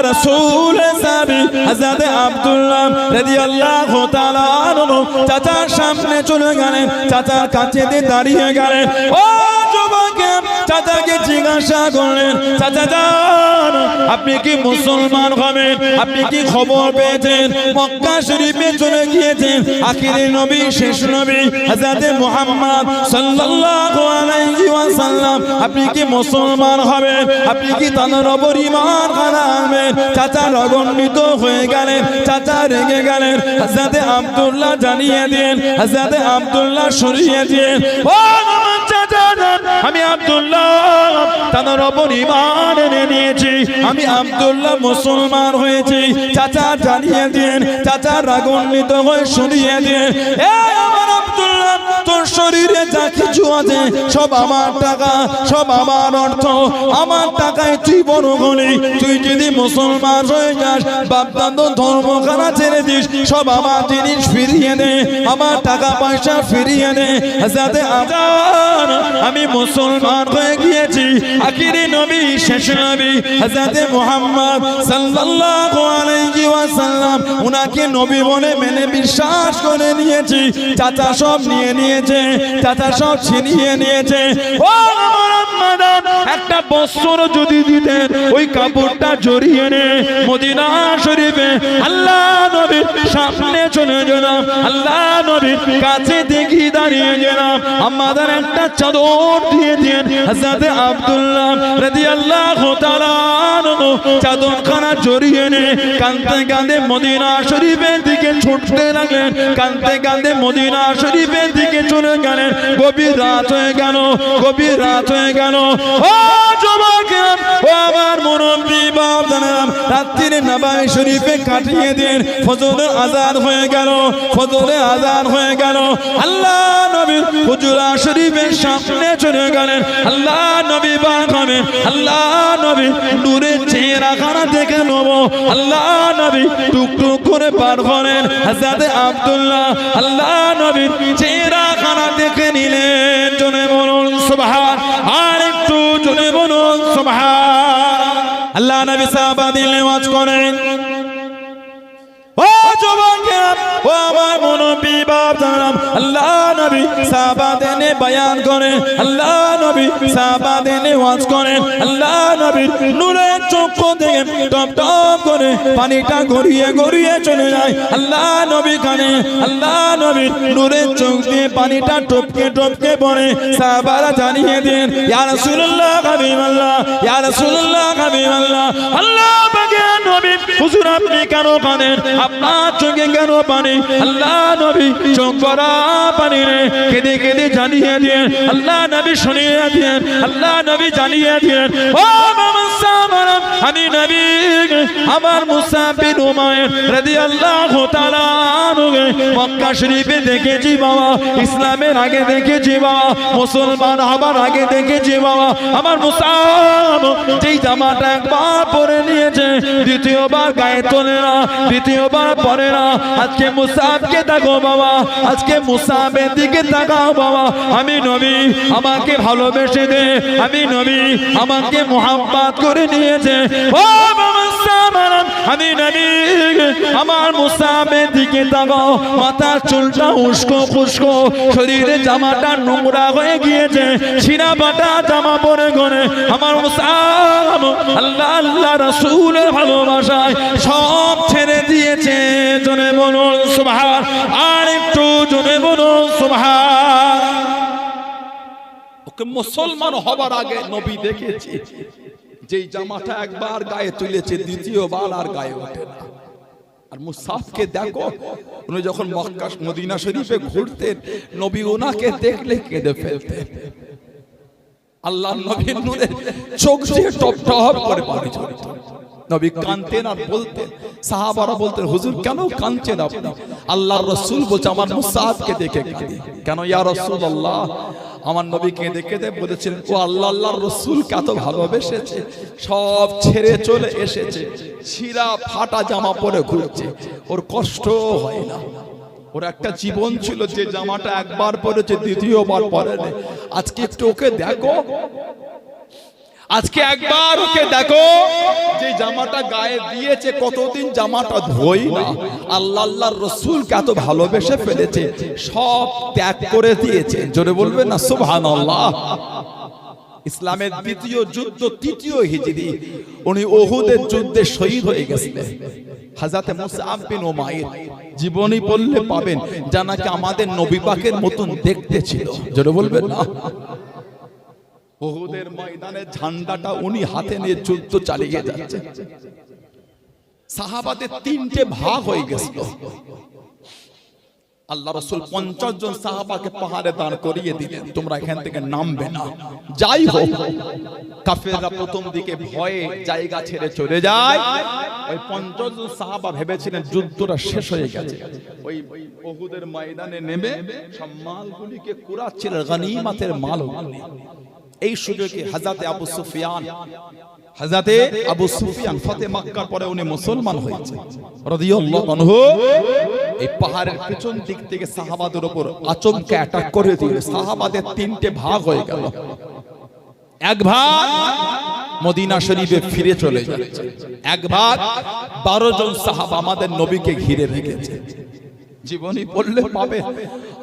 রাসূলের সাহাবী হযরত আব্দুল্লাহ রাদিয়াল্লাহু তাআলা আনহু চাচার সামনে চলে গেলেন, চাচার কাছে দাঁড়িয়ে গেলেন। ও যুবক, চাচাকে জিজ্ঞাসা করলেন, চাচা যান, আপনি কি মুসলমান হবেন? আপনি কি খবর পেয়েছেন মক্কা শরীফে চলে গিয়েছেন আখিরি নবী, শেষ নবী হযরত মুহাম্মদ সাল্লাল্লাহু আলাইহি ওয়াসাল্লাম, আপনি কি মুসলমান হবেন? আপনি কি তার উপর ঈমান আনবেন? চাচা রাগান্বিত হয়ে গেলেন, চাচা রেগে গেলেন। হযরত আব্দুল্লাহ জানিয়ে দিলেন, হযরত আব্দুল্লাহ সরিয়ে দিলেন, ও আমার চাচা, আমি আব্দুল্লাহ তার উপর ঈমান এনে নিয়েছি, আমি আব্দুল্লাহ মুসলমান হয়েছি। চাচা জানিয়ে দিলেন, চাচা রাগান্বিত হয়ে সরিয়ে দিলেন, এই আমার আব্দুল্লাহ, তোর শরীরে যা কিছু আছে সব আমার টাকা, সব আমার অর্থ, আমার টাকায় তুই বড় হলি। তুই যদি মুসলমান হয়ে যাস, বাপদাদা ধর্মখানা ছেড়ে দিস, সব আমার জিনিস ফিরিয়ে দে, আমার টাকা পয়সা ফিরিয়ে দে। হযরত আব্দুল্লাহ, আমি মুসলমান হয়ে গিয়েছি আখিরি নবী, শেষ নবী হযরত মুহাম্মদ সাল্লাল্লাহু আলাইহি ওয়াসাল্লাম, উনাকে নবী বলে মেনে বিশ্বাস করে নিয়েছি। চাচা সব নিয়ে নিয়েছে, চাচা সব ছিনিয়ে নিয়েছে। ও আমার আম্মাজান, একটা বস্ত্র যদি দিতেন, ওই কাপড়টা জড়িয়ে নে মদিনা শরীফে আল্লাহ নবীর সামনে চলে গেলাম, আল্লাহ নবীর কাছে দেখি দাঁড়িয়ে গেলাম, আমাদের একটা চাদর দিয়ে দিন। হযরত আব্দুল্লাহ রাদিয়াল্লাহু তাআলা আনহু চাদরখানা জড়িয়ে নে কাঁদতে কাঁদতে মদিনা শরীফের দিকে ছুটতে লাগলেন, কাঁদতে কাঁদতে মদিনা শরীফের দিকে চলে গেলেন। গভীর রাত হয়ে গেল, গভীর রাত হয়ে গেল। ও যুবক, ও আমার মুরব্বি বাপ জানেন, রাত্রিরে নবাই শরীফে কাটিয়ে দিন। ফজরের আযান হয়ে গেল, ফজরের আযান হয়ে গেল। আল্লাহ নবী হুজরা শরীফের সামনে চলে গেলেন। আল্লাহ নবী পাক হবেন, আল্লাহ নবী নূরের চেহারাখানা দেখে নেব। আল্লাহ নবী টুকটুক করে পার করেন। হযরত আব্দুল্লাহ আল্লাহ নবীর চেহারাখানা দেখে নিলেন। জোরে বলুন সুবহান, আর একটু জোরে বলুন সুবহান। আল্লাহ নবী সাহাবাদের নেওয়াজ করেন। ও যুবকেরা, ও আমার মুরব্বি বাপ জানাম, আল্লাহ নবী সাহাবাদের নিয়ে বয়ান করেন, আল্লাহ নবী সাহাবাদের নিয়ে ওয়াজ করেন। আল্লাহ নবীর নূরের চক্ষু থেকে টপ টপ করে পানিটা গড়িয়ে গড়িয়ে চলে যায় আল্লাহ নবী কানে। আল্লাহ নবীর নূরের চোখ দিয়ে পানিটা টপকে টপকে পড়ে। সাহাবারা জানিয়ে দেন, ইয়া রাসূলুল্লাহ হাবিবাল্লাহ, ইয়া রাসূলুল্লাহ হাবিবাল্লাহ, আল্লাহ পাকের নবী হুজুর আপনি কেন কাঁদেন? আপনার চোখে কেন পানি? আল্লাহ নবী চোখ ভরা পানি রে কেঁদে কেঁদে জানিয়ে দিয়েন। আল্লাহ নবী শুনিয়ে দিয়েন, আল্লাহ নবী জানিয়ে দিয়েন, ও আমি নবী আমার মুসআব বিন উমাইর রাদিয়াল্লাহু তাআলা আনহু মক্কা শরীফে দেখেছি বাবা, ইসলামের আগে দেখেছি বাবা, মুসলমান হবার আগে দেখেছি বাবা। আমার মুসআব যেই জামাটা একবার পরে নিয়েছে, দ্বিতীয়বার গায়ে তোলে না, দ্বিতীয়বার পরে না। আজকে মুসআবকে দেখো বাবা, আজকে মুসআবের দিকে তাকাও বাবা। আমি নবী আমাকে ভালোবেসে দে, আমি নবী আমাকে মোহাব্বত করে নিয়েছে। ও বাবা সামারাম, আমি নবী আমার মুসআবের দিকে তাকাও। মাথার চুলটা উস্কো খুস্কো, শরীরে জামাটা নোংরা হয়ে গিয়েছে, ছিঁড়া ফাটা জামা পরে গনে আমার মুসআব আল্লাহ আল্লাহ রাসূলের ভালোবাসায় সব ছেড়ে দিয়েছে। জোরে বলুন সুবহান, আর একটু জোরে বলুন সুবহান। ওকে মুসলমান হবার আগে নবী দেখেছে, যেই জামাটা একবার গায়ে তুলেছে দ্বিতীয়বার আর গায়ে ওঠে না। আর মুসআবকে দেখো, উনি যখন মক্কা মদিনা শরীফে ঘুরতেন, নবী ওনাকে দেখলে কেঁদে ফেলতেন। আল্লাহর নবীর নূরের চোখ দিয়ে টপ টপ করে পানি ঝরত। নবী কাঁদতেন আর বলতেন, সাহাবারা বলতেন, হুজুর কেন কাঁদছেন আপনি? আল্লাহর রাসূল বলছে, আমার মুসআবকে দেখে কাঁদি। কেন ইয়া রাসূলুল্লাহ? আমার নবীকে দেখে বলেছেন, ও আল্লাহ আল্লাহর রাসূল কত ভালোবেসেছে, সব ছেড়ে চলে এসেছে, ছিঁড়া ফাটা জামা পরে ঘুরছে, ওর কষ্ট হয় না। ওর একটা জীবন ছিল, যে জামাটা একবার পরেছে দ্বিতীয়বার পরে না। আজকে একটু ওকে দেখো, আজকে একবার ওকে দেখো, যে জামাটা গায়ে দিয়েছে কতদিন জামাটা ধোই না, আল্লাহ আল্লাহর রাসূলকে এত ভালোবেসে ফেলেছে, সব ত্যাগ করে দিয়েছে। জোরে বলবেন না সুবহানাল্লাহ। ইসলামের দ্বিতীয় যুদ্ধ ৩য় হিজরি, উনি উহুদের যুদ্ধে শহীদ হয়ে গেছিলেন। হযরত মুসআব বিন উমাইর জীবনী পড়লে পাবেন, যা নাকি আমাদের নবী পাকের মতন দেখতে ছিল। জোরে বলবেন না। উহুদের ময়দানে ঝান্ডাটা উনি হাতে নিয়ে যুদ্ধ চালিয়ে যাচ্ছে। সাহাবাদের ৩টে ভাগ হয়ে গেছিল। আল্লাহ রাসূল ৫০ জন সাহাবাকে পাহাড়ে দাঁড় করিয়ে দিলেন, তোমরা এখান থেকে নামবে না। যাই হোক, কাফেররা প্রথম দিকে ভয়ে জায়গা ছেড়ে চলে যায়। ওই ৫০ জন সাহাবা ভেবেছিলেন যুদ্ধটা শেষ হয়ে গেছে। ওই উহুদের ময়দানে নেমে সব মালগুলিকে কুড়াচ্ছিলেন, গনিমতের মালগুলি। এই সুযোগে হযরত আবু সুফিয়ান ফতে মক্কার পরে উনি মুসলমান হয়েছে রাদিয়াল্লাহু আনহু। এই পাহাড়ের পেছন দিক থেকে সাহাবাদের উপর আচমকা অ্যাটাক করে দিল। সাহাবাদের ৩টে ভাগ হয়ে গেল। এক ভাগ মদিনা শরীফে ফিরে চলে যাচ্ছে, এক ভাগ ১২ জন সাহাবা আমাদের নবীকে ঘিরে রেখেছে। জীবনী পড়লে পাবে,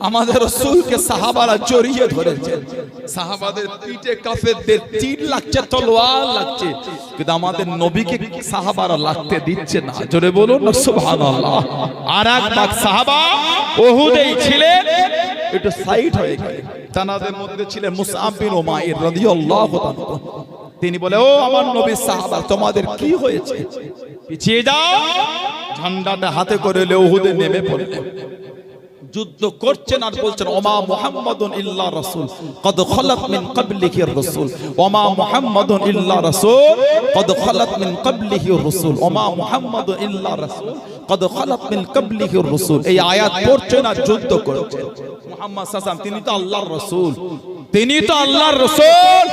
আমাদের রাসূলকে সাহাবারা জড়িয়ে ধরেছেন। সাহাবাদের পিঠে কাফেরদের তীর লাগছে, তলোয়ার লাগছে, কিন্তু আমাদের নবীকে সাহাবারা লাগতে দিচ্ছে না। জোরে বলুন না সুবহানাল্লাহ। আর এক ভাগ সাহাবা উহুদেই ছিলেন, একটু সাইড হয়ে গেল। তানাদের মধ্যে ছিলেন মুসআব বিন উমাইর রাদিয়াল্লাহু তাআলা। তিনি বলে, ও আমার নবীর সাহাবা, তোমাদের কি হয়েছে? পিছিয়ে যাও। ঝান্ডাটা হাতে করে উহুদে নেমে পড়লেন। যুদ্ধ করছেন আর বলছেন, ওমা মুহাম্মাদুন ইল্লা রাসূল কদ খালাত মিন ক্বাবলিহি রাসূল, ওমা মুহাম্মাদুন ইল্লা রাসূল কদ খালাত মিন ক্বাবলিহি রাসূল, ওমা মুহাম্মাদুন ইল্লা রাসূল কদ খালাত মিন ক্বাবলিহি রাসূল। এই আয়াত পড়ছেন আর যুদ্ধ করছেন। মুহাম্মদ সাল্লাল্লাহু আলাইহি ওয়াসাল্লাম, তিনি তো আল্লাহর রাসূল, তিনি তো আল্লাহর রাসূল।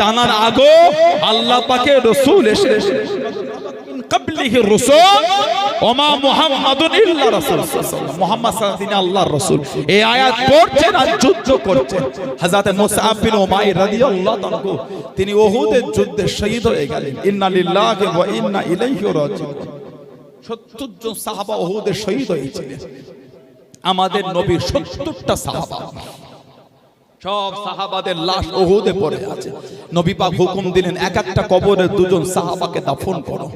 তানার আগে আল্লাহ পাকের রাসূল এসে ক্বাবলিহি রাসূল ওমা মুহাম্মাদুন ইল্লা রাসূল, মুহাম্মদ সাল্লাল্লাহু আলাইহি আল্লাহর রাসূল। এই আয়াত পড়ছেন আর যুদ্ধ করছেন। হযরত মুসআব বিন উমাইর রাদিয়াল্লাহু তাআলা তিনি উহুদের যুদ্ধে শহীদ হয়ে গেলেন। ইন্না লিল্লাহি ওয়া ইন্না ইলাইহি রাজিউন। ৭০ জন সাহাবা উহুদে শহীদ হয়েছিলেন। আমাদের নবীর ৭০টা সাহাবা, সব সাহাবাদের লাশ উহুদে পড়ে আছে। নবী পাক হুকুম দিলেন, এক একটা কবরে ২ জন সাহাবাকে দাফন করো,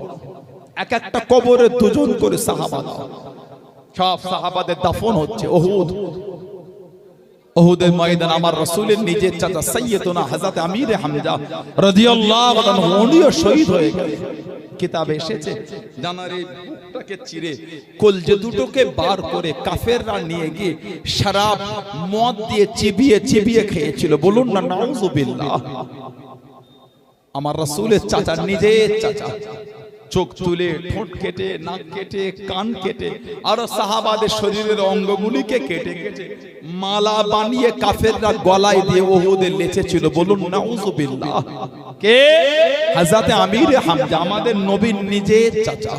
এক একটা কবরে ২ জন করে সাহাবা দাও। সব সাহাবাদের দাফন হচ্ছে উহুদের ময়দান। আমার রাসূলের নিজের চাচা সাইয়্যিদুনা হযরত আমির হামজা রাদিয়াল্লাহু আনহু উনিও শহীদ হয়ে গেলেন। কিতাবে এসেছে, জানারে বুকটাকে চিরে কলজে দুটোকে বার করে কাফেররা নিয়ে গিয়ে শরাব মদ দিয়ে চিবিয়ে চিবিয়ে খেয়েছিল। বলুন না নাউযুবিল্লাহ। আমার রাসূলের চাচা, নিজের চাচা, চোখ তুলে, ঠোঁট কেটে, নাক কেটে, কান কেটে, আর সাহাবাদের শরীরের অঙ্গগুলিকে কেটে কেটে মালা বানিয়ে কাফেররা গলায় দিয়ে উহুদে লেচেছিল। বলুন নাউযুবিল্লাহ। কে? হযরত আমির হামজা, আমাদের নবীর নিজের চাচা।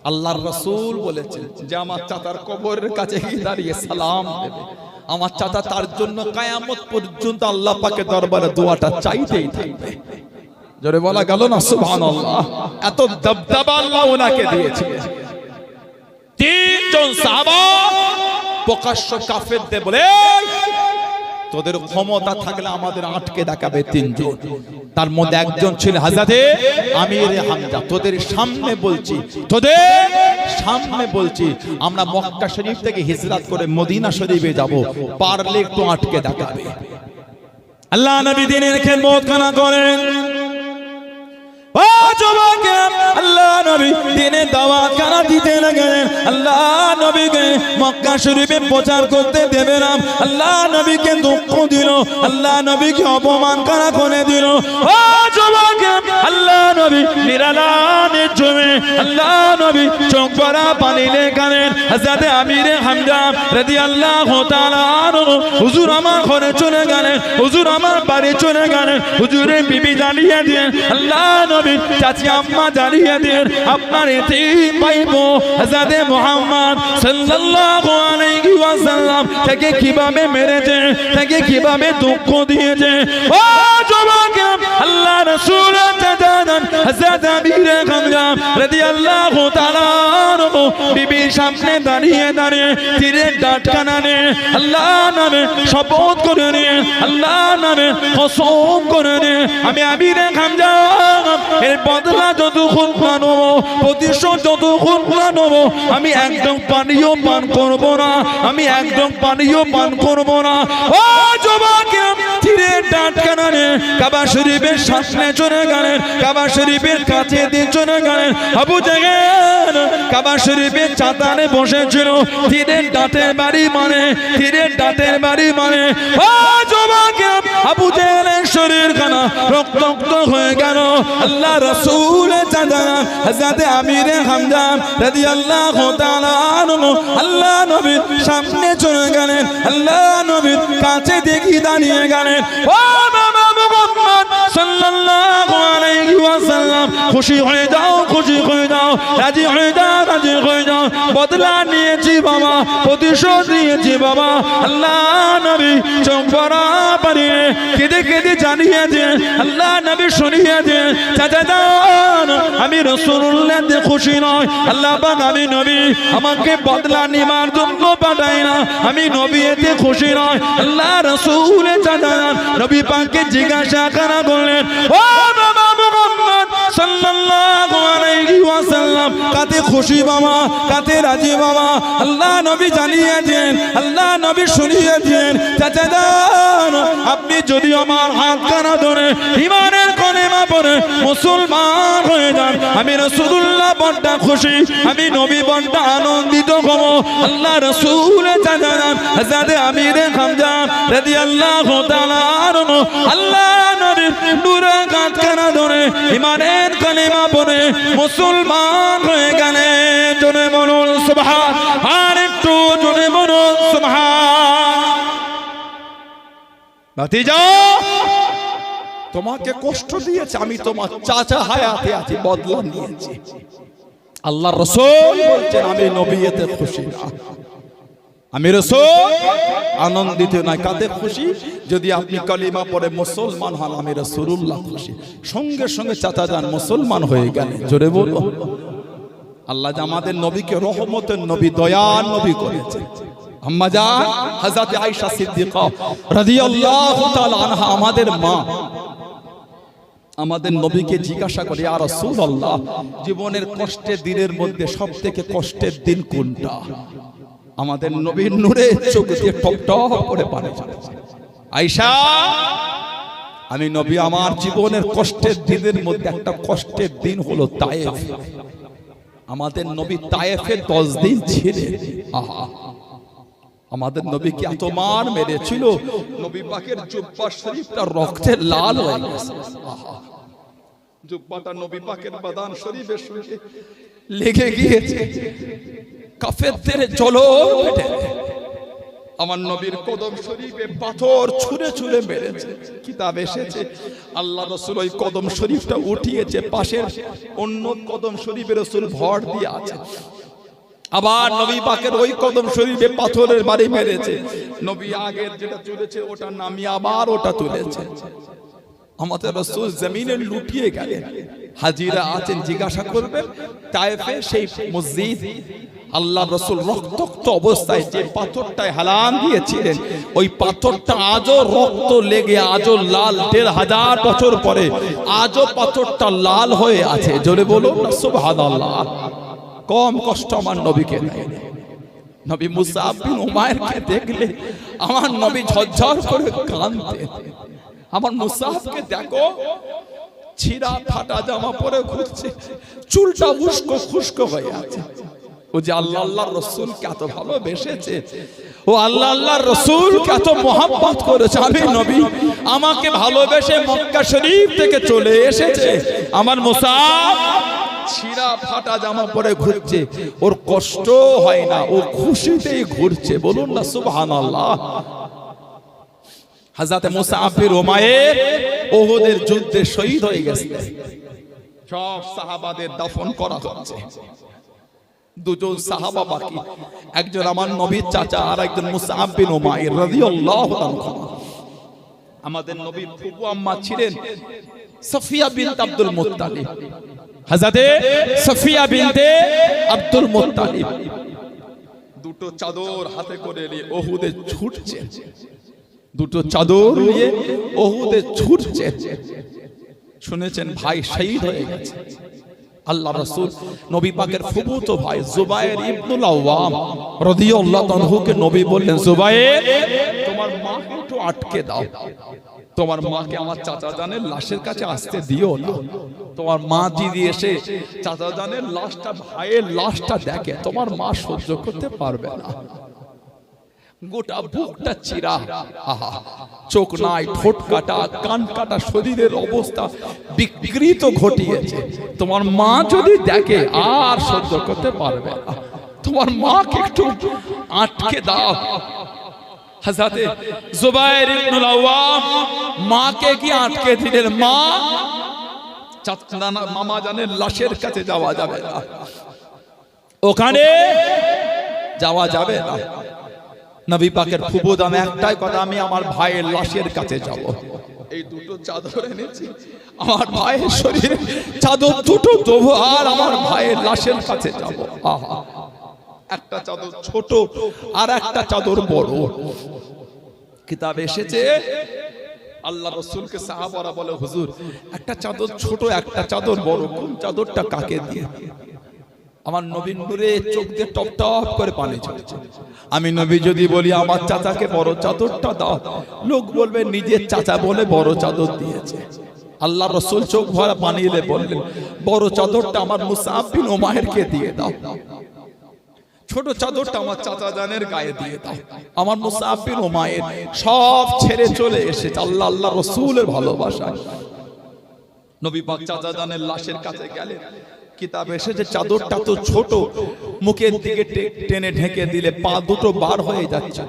আল্লাহর রাসূল বলেছেন যে আমার চাচার কবরের কাছে গিয়ে দাঁড়িয়ে সালাম দেবে। আমার চাচা তার জন্য কিয়ামত পর্যন্ত আল্লাহ পাকের দরবারে দোয়াটা চাইতেই থাকবে। জোরে বলা গেল না সুবহানাল্লাহ। এত দবদবা আল্লাহ ওনাকে দিয়েছিলেন। ৩ জন সাহাবা প্রকাশ্য কাফেরদের বলে, তোদের ক্ষমতা থাকলে আমাদের আটকে দেখাবে ৩ জন। তার মধ্যে একজন ছিল হযরত আমির হামজা। তোদের সামনে বলছি, আমরা মক্কা শরীফ থেকে হিজরত করে মদিনা শরীফে যাব, পারলে একটু আটকে দেখাবে। আল্লাহ নবী দিনের খেদমত কানা করেন। আল্লাহ নবী দিনে দাওয়াত কানা দিতে লাগলেন। আল্লাহ নবীকে মক্কা শরীফে প্রচার করতে দেবে না। আল্লাহ নবীকে দুঃখ দিল, আল্লাহ নবীকে অপমান কানা করে দিল। ও যুবকে, আল্লাহ নবী নিরালানের জমে আল্লাহ নবী চোখ ভরা পানি লেখালেন। হযরত আমির হামজা রাদিয়াল্লাহু তাআলা আনহু, হুজুর আমার ঘরে চলে গেলেন, হুজুর আমার বাড়ি চলে গেলেন। হুজুরের বিবি জানিয়ে দিলেন, আল্লাহ নবী চাচি আম্মা জানিয়ে দিলেন, আপনার এতিম ভাইপো হযরত মুহাম্মদ সাল্লাল্লাহু আলাইহি ওয়াসাল্লাম তাকে কিভাবে মেরেছে, তাকে কিভাবে দুঃখ দিয়েছে। ও যুবক, আল্লাহ রাসূলের চাচা যান হযরত আমির হামজা রাদিয়াল্লাহু তাআলা আনহু বিবির সামনে দাঁড়িয়ে দাঁড়িয়ে তীরের ডাটকানা নিয়ে আল্লাহ নামে শপথ করে নিয়ে আল্লাহ নামে কসম করে নিয়ে আমি আমির হামজা এর বদলা যতক্ষণ পাবো, প্রতিশোধ যতক্ষণ পাবো, আমি একদম পানিও পান করব না, আমি একদম পানিও পান করব না। ও যুবকেরা, তীরের ডাটকানা নিয়ে কাবা শরীফের সামনে চলে গেলেন, কাবা শরীফের কাছে দিয়ে চলে গেলেন। আবু জেহেল কাবা শরীফের চাতালে বসেছিল, তীরের ডাটের বাড়ি মানে, তীরের ডাটের বাড়ি মানে। ও যুবকেরা, আবু জেহেলের শরীরখানা রক্তাক্ত হয়ে গেল। আল্লাহ রাসূলের চাচা হযরত আমির হামজা রাদিয়াল্লাহু তাআলা আনহু আল্লাহ নবীর সামনে চলে গেলেন, আল্লাহ নবীর কাছে দেখি দাঁড়িয়ে গেলেন। ও বাবা মুহাম্মদ সাল্লাল্লাহু আলাইহি ওয়াসাল্লাম, খুশি হয়ে যাও, খুশি হয়ে যাও, রাজি হয়ে যাও, রাজি হয়ে যাও। বদলা নিয়েছি বাবা, প্রতিশোধ নিয়েছি বাবা। আল্লাহ নবী চোখ ভরা পানি কেঁদে কেঁদে জানিয়েছে, আল্লাহ নবী শুনিয়েছে, চাচা যান আমি রাসূলুল্লাহতে খুশি নয়, আল্লাহ পাক আমি নবী আমাকে বদলা নেওয়ার জন্য পাঠায় না, আমি নবী এতে খুশি নয়। আল্লাহ রাসূলের চাচা যান নবী পাককে জিজ্ঞাসা করা করলেন, ও বাবা মুহাম্মদ সাল্লাল্লাহু আলাইহি ওয়াসাল্লাম, কাতে খুশি বাবা, কাতে রাজি বাবা? আল্লাহ নবী জানিয়েছেন, আল্লাহ নবী শুনিয়েছেন, চাচা যান আপনি যদি আমার হাত কানা ধরে ঈমানের কলেমা পড়ে মুসলমান হয়ে যান, আমি রাসূলুল্লাহ বড় খুশি, আমি নবী বড় আনন্দিত হব। আল্লাহ রাসূলের চাচা যান হযরত আমির হামজা রাদিয়াল্লাহু তাআলা আনহু আল্লাহ নবীর নূরের হাত কানা ধরে ঈমানের কলেমা পড়ে মুসলমান হয়ে গেলেন। জোরে বলুন সুবহান, আর একটু জোরে বলুন সুবহান। ভাতিজা, তোমাকে কষ্ট দিয়েছে, আমি তোমার চাচা হায়াতে আছি, বদলা নিয়েছি। আল্লাহ রাসূল বলছেন আমি নবী এতে খুশি না, আমি রাসূল আনন্দিত নয়। কাতে খুশি? যদি আপনি কালিমা পড়ে মুসলমান হন, আমি রাসূলুল্লাহ খুশি। সঙ্গে সঙ্গে চাচা যান মুসলমান হয়ে গেলেন। জোরে বলো। আল্লাহ যে আমাদের নবীকে রহমতের নবী, দয়ার নবী করেছে। আম্মা জান হযরত আয়েশা সিদ্দিকা রাদিয়াল্লাহু তাআলা আনহা আমাদের মা, আমাদের নবীকে জিজ্ঞাসা করে, ইয়া রাসূলুল্লাহ, জীবনের কষ্টের দিনের মধ্যে সবথেকে কষ্টের দিন কোনটা? আমাদের নবীর নূরে চোখ দিয়ে টপ টপ করে পানি ঝরছে। আয়েশা, আমি নবী আমার জীবনের কষ্টের দিনের মধ্যে একটা কষ্টের দিন হলো তায়েফ। আমাদের নবী তায়েফে 10 দিন ছিলেন। আহা, আমাদের নবীকে এত মার মেরেছিল, নবী পাকের জুব্বা শরীফটা রক্তে লাল হয়ে গেছে। আহা, জুব্বাটা নবী পাকের বাদান শরীফের সঙ্গে লেগে গিয়েছে, কাফেরদের জলর পেটে আমার নবীর কদম শরীফে পাথর ছুঁড়ে ছুঁড়ে মেরেছে। কিতাব এসেছে আল্লাহ রাসূল ওই কদম শরীফটা উঠিয়েছে, পাশের অন্য কদম শরীফে রাসূল ভর দিয়ে আছে। আবার নবী পাকের ওই কদম শরীফে পাথরের বাড়ি মেরেছে, নবী আগের যেটা তুলেছে ওটা নামিয়ে আবার ওটা তুলেছে। আমাদের রাসূল জমিনে লুটিয়ে গেলেন। হাজিরা আছেন, জিজ্ঞাসা করবেন তায়েফে সেই মসজিদ, আল্লাহ রাসূল রক্তাক্ত অবস্থায় যে পাথরটায় হেলান দিয়েছিলেন, ওই পাথরটা আজও রক্ত লেগে আজও লাল, ১৫০০ বছর পরে আজও পাথরটা লাল হয়ে আছে। জোরে বলুন সুবহানাল্লাহ। কম কষ্ট আমার নবীকে দেয়নি। নবী মুসআব বিন উমাইরকে দেখলে আমার নবী ঝরঝর করে কাঁদতেন। আমার মুসআবকে দেখো, ছিঁড়া ফাটা জামা পরে ঘুরছে, চুলটা উস্কো খুস্কো হয়ে আছে। ও যে আল্লাহ আল্লাহর রাসূলকে এত ভালোবেসেছে, ও আল্লাহ আল্লাহর রাসূলকে এত মহব্বত করেছে। আমি নবী আমাকে ভালোবেসে মক্কা শরীফ থেকে চলে এসেছে, আমার মুসআব ছিঁড়া ফাটা জামা পরে ঘুরছে, ওর কষ্ট হয় না, ও খুশিতেই ঘুরছে। বলুন না সুবহানাল্লাহ। হযরত মুসআব বিন উমাইর উহুদের যুদ্ধে শহীদ হয়ে গেছে। সব সাহাবাদের দাফন করা হচ্ছে, দুজন সাহাবা বাকি, একজন আমার নবীর চাচা আর একজন মুসআব বিন উমাইর রাদিয়াল্লাহু আনহু। আমাদের নবীর ফুফু আম্মা ছিলেন সফিয়া বিনত আব্দুল মুত্তালিব। হযরতে সফিয়া বিনতে আব্দুল মুত্তালিব দুটো চাদর হাতে করে নিয়ে উহুদে ছুটছে, দুটো চাদর নিয়ে উহুদে ছুটছে। শুনেছেন ভাই শহীদ হয়ে গেছে। আল্লাহ রাসূল নবী পাকের ফুফুতো ভাই জুবায়ের ইবনুল আওয়াম রাদিয়াল্লাহু আনহুকে নবী বললেন, জুবায়ের তোমার মাকে একটু আটকে দাও, তোমার মাকে আমার চাচা জানের লাশের কাছে আসতে দিও না। তোমার মা যদি এসে চাচা জানের লাশটা, ভাইয়ের লাশটা দেখে, তোমার মা সহ্য করতে পারবে না। গোটা বুকটা চিরা, আহা, চোখ নাই, ঠোঁট কাটা, কান কাটা, শরীরের অবস্থা বিকৃত ঘটিয়েছে। তোমার মা যদি দেখে আর সহ্য করতে পারবে না, তোমার মাকে একটু আটকে দাও। হযরতে জুবায়ের ইবনুল আওয়াম মাকে কি আটকে দিলেন, মা মামা জানের লাশের কাছে যাওয়া যাবে না, ওখানে যাওয়া যাবে না। নবী পাকের ফুফু দামে একটাই কথা, আমি আমার ভাইয়ের লাশের কাছে যাব। এই দুটো চাদর এনেছি, আমার ভাইয়ের শরীরে চাদর দুটো দেবো আর আমার ভাইয়ের লাশের কাছে যাব। আহা, একটা চাদর ছোট আর একটা চাদর বড়। কিতাবে এসেছে আল্লাহ রাসূলকে সাহাবারা বলে, হুজুর একটা চাদর ছোট একটা চাদর বড়, কোন চাদরটা কাকে দিয়ে? আমার নবীর নূরে চোখ দিয়ে টপ টপ করে পানি ঝরছে। আমি নবী যদি বলি আমার চাচাকে বড় চাদরটা দাও, লোক বলবে নিজের চাচা বলে বড় চাদর দিয়েছে। আল্লাহ রাসূল চোখ ভরা পানি এলে বললেন, বড় চাদরটা আমার মুসআব বিন উমাইরকে দিয়ে দাও, ছোট চাদরটা আমার চাচা জানের গায়ে দিয়ে দাও। আমার মুসআব বিন উমাইর সব ছেড়ে চলে এসেছে আল্লাহ রাসূলের ভালোবাসা। নবী পাক চাচা জানের লাশের কাছে গেলেন। কিতাবে এসেছে চাদরটা তো ছোট, মুখের দিকে টেনে ঢেকে দিলে পা দুটো বার হয়ে যাচ্ছিল,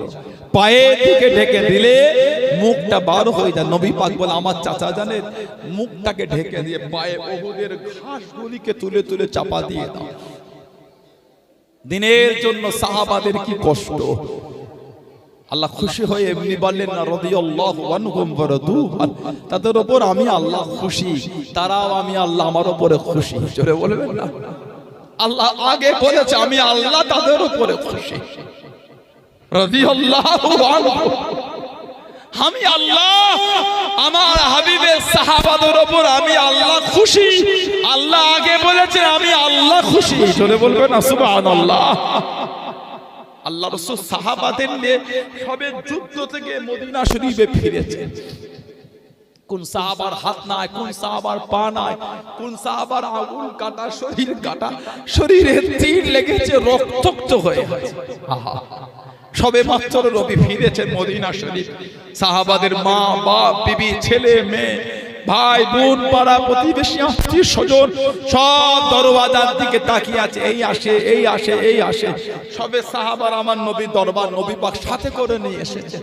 পায়ের দিকে ঢেকে দিলে মুখটা বার হয়ে যায়। নবী পাক বলে, আমার চাচা জানের মুখটাকে ঢেকে দিয়ে পায়ে উহুদের ঘাসগুলিকে তুলে তুলে চাপা দিয়ে দাও। দিনের জন্য সাহাবাদের কি কষ্ট। আল্লাহ খুশি হয়ে এমনি বললেন না, রাদিয়াল্লাহু আনহুম ওয়া রাদু আন, তাদের উপর আমি আল্লাহ খুশি, তারাও আমি আল্লাহ আমার উপরে খুশি। জোরে বলবেন না, আল্লাহ আগে বলেছে আমি আল্লাহ তাদের উপরে খুশি। রাদিয়াল্লাহু আনহু, আমি আল্লাহ আমার হাবিবের সাহাবাদের উপর আমি আল্লাহ খুশি। আল্লাহ আগে বলেছে আমি আল্লাহ খুশি। জোরে বলবেন না সুবহানাল্লাহ। আল্লাহ রাসূল সাহাবাদের নিয়ে সবে যুদ্ধ থেকে মদিনা শরীফে ফিরেছে। কোন সাহাবার হাত নাই, কোন সাহাবার পা নাই, কোন সাহাবার আগুন কাটা শরীর কাটা, শরীরে তীর লেগেছে, রক্তাক্ত হয়ে আছে। আহা, সবে মাত্র নবী ফিরেছে মদিনা শরীফ। সাহাবাদের মা বাপ বিবি ছেলে মেয়ে ভাই বোন পাড়া প্রতিবেশী আত্মীয় স্বজন সব দরওয়াজার দিকে তাকিয়ে আছে, এই আসে এই আসে এই আসে। সবে সাহাবার আমার নবীর দরবার নবী পাক সাথে করে নিয়ে এসেছে।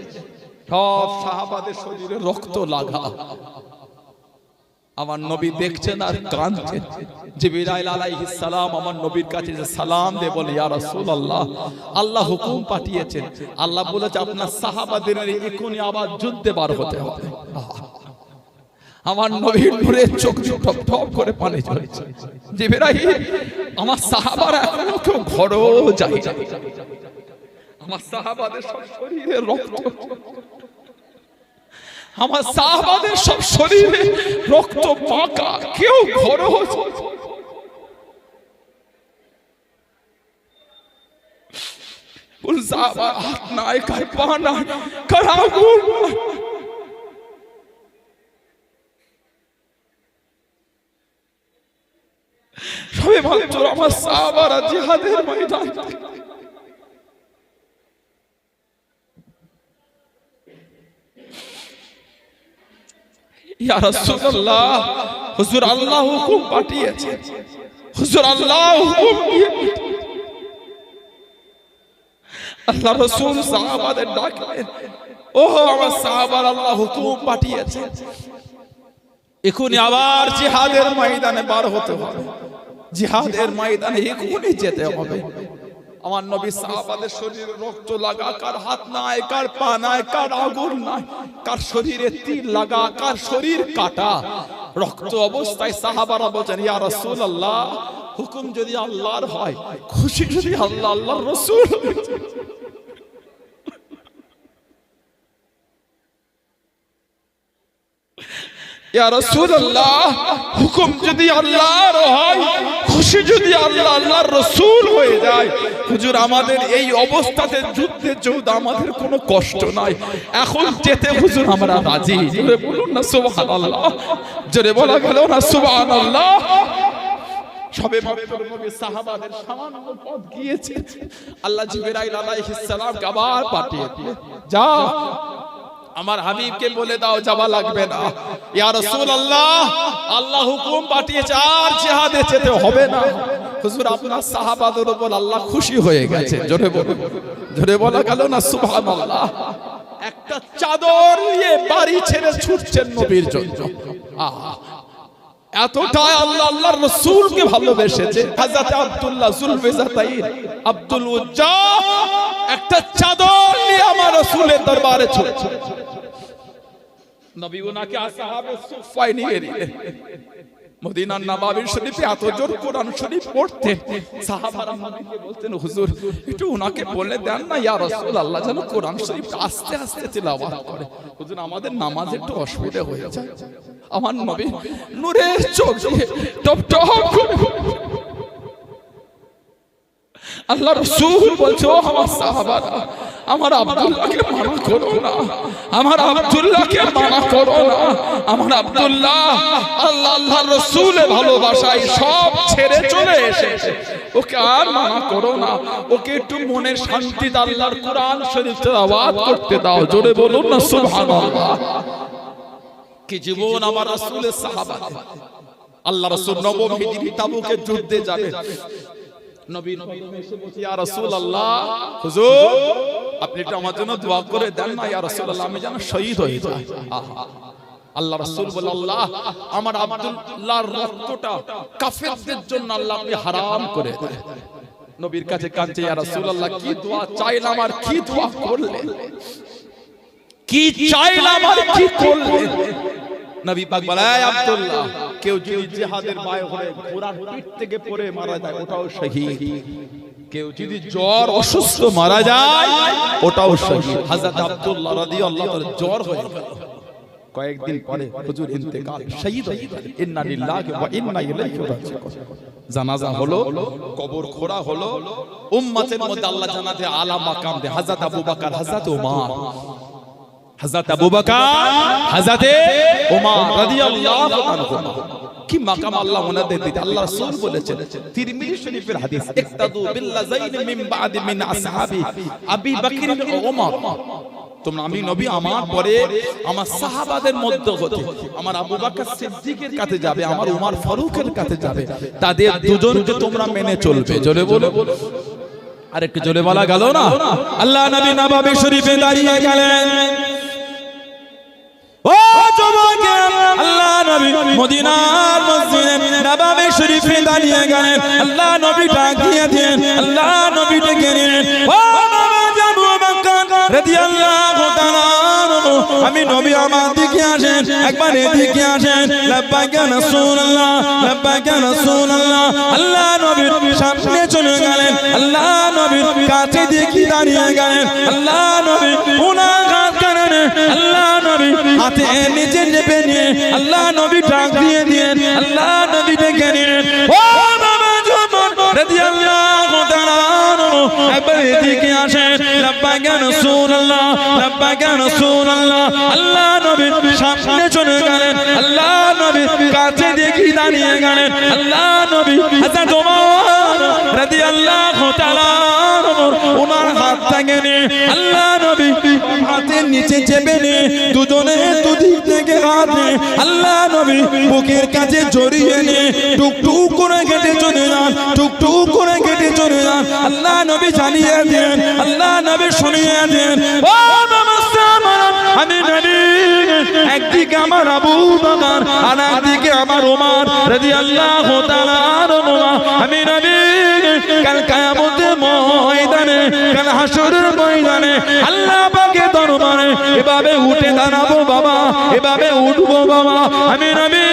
সব সাহাবাদের শরীরে রক্ত লাগা। আমার নবী দেখছেন আর কাঁদছেন। জিবরাইল আলাইহিস সালাম আমার নবীর কাছে যে সালাম দিয়ে বলে, ইয়া রাসূলুল্লাহ, আল্লাহ হুকুম পাঠিয়েছেন, আল্লাহ বলেছে আপনার সাহাবাদের এখনই আবার যুদ্ধে বার হতে হবে। আমার নবীর নূরে চোখ টপ টপ করে পানি ঝরছে। জিবরাইল, আমার সাহাবারা এখনো কেউ ঘরেও যায় না, আমার সাহাবাদের সব শরীরে রক্ত, আমার সাহাবাদের সব শরীরে রক্ত পাকা, কেউ ঘরেও কোন সাহাবা হাত নাই, কার পা নাই, কার আগুন নাই। সবে মাত্র আমার সাহাবারা জিহাদের ময়দান থেকে ইয়া রাসূলুল্লাহ, হুজুর আল্লাহ হুকুম পাঠিয়েছে, হুজুর আল্লাহ হুকুম দিয়ে আল্লাহ রাসূল সাহাবাদের ডাকলেন, ও আমার সাহাবারা, আল্লাহ হুকুম পাঠিয়েছে, এখনই আবার জিহাদের ময়দানে বার হতে হবে, জিহাদের ময়দানে এখনই যেতে হবে। আমার নবী সাহাবাদের শরীরে রক্ত লাগা, কার হাত নাই, কার পা নাই, কার আগুন নাই, কার শরীরে তীর লাগা, কার শরীর কাটা, রক্ত অবস্থায় সাহাবারা বলেন ইয়া রাসূলুল্লাহ, হুকুম যদি আল্লাহর হয়, খুশি যদি আল্লাহ, আল্লাহর রাসূল। ইয়া রাসূলুল্লাহ, হুকুম যদি আল্লাহর হয়, খুশি যদি আল্লাহ, আল্লাহর রাসূল হয়ে যায়, হুজুর আমাদের এই অবস্থাতে যুদ্ধে যুদ্ধ আমাদের কোনো কষ্ট নাই, এখন যেতে হুজুর আমরা রাজি। জোরে বলুন না সুবহানাল্লাহ, জোরে বলা গেল না সুবহানাল্লাহ। সবে নবী সাহাবাদের সামান্য পথ গিয়েছে, আল্লাহ জিবরাইল আলাইহিস সালামকে আবার পাঠিয়ে দিয়ে, যা আমার হাবিবকে বলে দাও যাওয়া লাগবে না। ইয়া রাসূলুল্লাহ, আল্লাহ হুকুম পাঠিয়েছে, আর জিহাদে যেতে হবে না। হুজুর আপনার সাহাবাদের উপর আল্লাহ খুশি হয়ে গেছে। জোরে বলুন, জোরে বলা গেল না সুবহানাল্লাহ। একটা চাদর নিয়ে বাড়ি ছেড়ে ছুটছেন নবীর জন্য। এতটাই আল্লাহ আল্লাহর রাসূলকে ভালোবেসেছে। হযরত আব্দুল্লাহ যুলফিজাতাইন আব্দুল উজ্জা একটা চাদর নিয়ে আমার রাসূলের দরবারে ছুটছে। নবী ওনাকে আসহাবে সুফায় নিয়ে গেলেন। মদিনার নববী শরীফে এত জোর কোরআন শরীফ পড়তেন, সাহাবারা নবীকে বলতেন হুজুর একটু ওনাকে বলে দেন না ইয়া রাসূলুল্লাহ যেন কোরআন শরীফ আস্তে আস্তে তিলাওয়াত করে। হুজুর আমাদের নামাজে একটু অসুবিধা হয়ে যায়। আমার নবী নূরের চোখ দিয়ে টপ টপ করে আল্লাহ রাসূল বলছে, ও আমার সাহাবারা, আমার আব্দুল্লাহকে মানা করো না, আমার আব্দুল্লাহকে মানা করো না। আমার আব্দুল্লাহ আল্লাহ আল্লাহর রাসূলের ভালোবাসায় সব ছেড়ে চলে এসেছে, ওকে আর মানা করো না, ওকে একটু মনের শান্তিতে আল্লাহর কোরআন শরীফ তেলাওয়াত করতে দাও। জোরে বলুন না সুবহানাল্লাহ। কি জীবন আমার রাসূলের সাহাবা। আল্লাহ রাসূল নবম হিজরি তাবুকে যুদ্ধে যাবে। নবী এসে বলছে ইয়া রাসূলুল্লাহ, হুজুর আপনি একটু আমার জন্য দোয়া করে দেন না ইয়া রাসূলুল্লাহ, আমি যেন শহীদ হয়ে যাই। আল্লাহ রাসূল বলে আল্লাহ আমার আব্দুল্লাহর রক্তটা কাফেরদের জন্য আল্লাহ আপনি হারাম করে দেন। নবীর কাছে কাঁদছে ইয়া রাসূলুল্লাহ, কি দোয়া চাইলাম আর কি দোয়া করলেন, কি চাইলাম আর কি করলেন। নবী পাক বলে আব্দুল্লাহ, কেউ যদি জিহাদের বায় হয়ে ঘোড়ার পিঠ থেকে পড়ে মারা যায় ওটাও শহীদ, কেউ যদি জ্বর অসুস্থ মারা যায় ওটাও শহীদ। হযরত আব্দুল্লাহ রাদিয়াল্লাহু তাআলা জ্বর হয়ে গেল, কয়েকদিন পরে হুজুর ইন্তেকাল, শহীদ হয়ে গেলেন। ইন্না লিল্লাহি ওয়া ইন্না ইলাইহি রাজিউন। জানাজা হলো, কবর খোঁড়া হলো, উম্মতের মধ্যে আল্লাহ জান্নাতে আলা মাকাম দে হযরত আবু বকর, হযরত ওমর, হযরত আবু বকর, হযরত ওমর রাদিয়াল্লাহু আনহু কি মাকাম আল্লাহ ওনাদের দিতে। আল্লাহ রাসূল বলেছেন তিরমিজি শরীফের হাদিস, ইক্তাদু বিল্লাযাইন মিন বাদি মিন আসহাবি আবি বকর ও ওমর। তোমরা আমি নবী আমার পরে আমার সাহাবাদের মধ্যে হতে আমার আবু বকর সিদ্দিকের কাছে যাবে, আমার ওমর ফারুকের কাছে যাবে, তাদের দুজনকে তোমরা মেনে চলবে। জোরে বলো, আরেকটু জোরে বলা গেল না। আল্লাহ নবী নববী শরীফে দাঁড়িয়ে গেলেন। ও যুবক, আল্লাহ নবী মদিনার মসজিদে নববী শরীফে দাঁড়িয়ে গেলেন। আল্লাহ নবী ডাক দিয়ে দিলেন, আল্লাহ নবী ডেকে নিলেন, ও নবী আবু বকর রাদিয়াল্লাহু তাআলা আনহু, আমি নবী আমার দিকে আসেন, একবার এদিকে আসেন। লাব্বাইক ইয়া রাসূলুল্লাহ, লাব্বাইক ইয়া রাসূলুল্লাহ। আল্লাহ নবী সামনে চলে গেলেন, আল্লাহ নবী কাছে দিকে দাঁড়িয়ে গেলেন। আল্লাহ নবী উনার হাত কানেন, আল্লাহ নবী হাতে নিচে চেপে নিয়ে আল্লাহ নবী ডাক দিয়ে দিলেন, আল্লাহ নবী ডেকে নিলেন, ও বাবা যুবক রাদিয়াল্লাহু তাআলা আনহু, একবার এদিকে আসেন। লাব্বাইক ইয়া রাসূলুল্লাহ, লাব্বাইক ইয়া রাসূলুল্লাহ। আল্লাহ নবী সামনে চলে গেলেন, আল্লাহ নবী কাছে দেখি দাঁড়িয়ে গেলেন। আল্লাহ নবী হযরত ওমর রাদিয়াল্লাহু তাআলা আনহু ওনার হাত থেকে নিয়ে আল্লাহ নবী হাতের নিচে চেপে নিয়ে দুজনে দুদিক থেকে হাত নিয়ে আল্লাহ নবী বুকের কাছে জড়িয়ে নিয়ে টুকটুক করে কেটে চলে যান, টুকটুক করে কেটে চলে যান। আল্লাহ নবী জানিয়ে দেন, আল্লাহ নবী শুনিয়ে দেন, ও আমি নবী একদিকে আমার আবু বকর আর একদিকে আমার ওমর রাদিয়াল্লাহু তাআলা আনহু, আমি নবী কাল কিয়ামতের ময়দানে, কাল হাসরের ময়দানে আল্লাহ পাকের দরবারে এভাবে উঠে দাঁড়াবো বাবা, এভাবে উঠবো বাবা। আমি নবী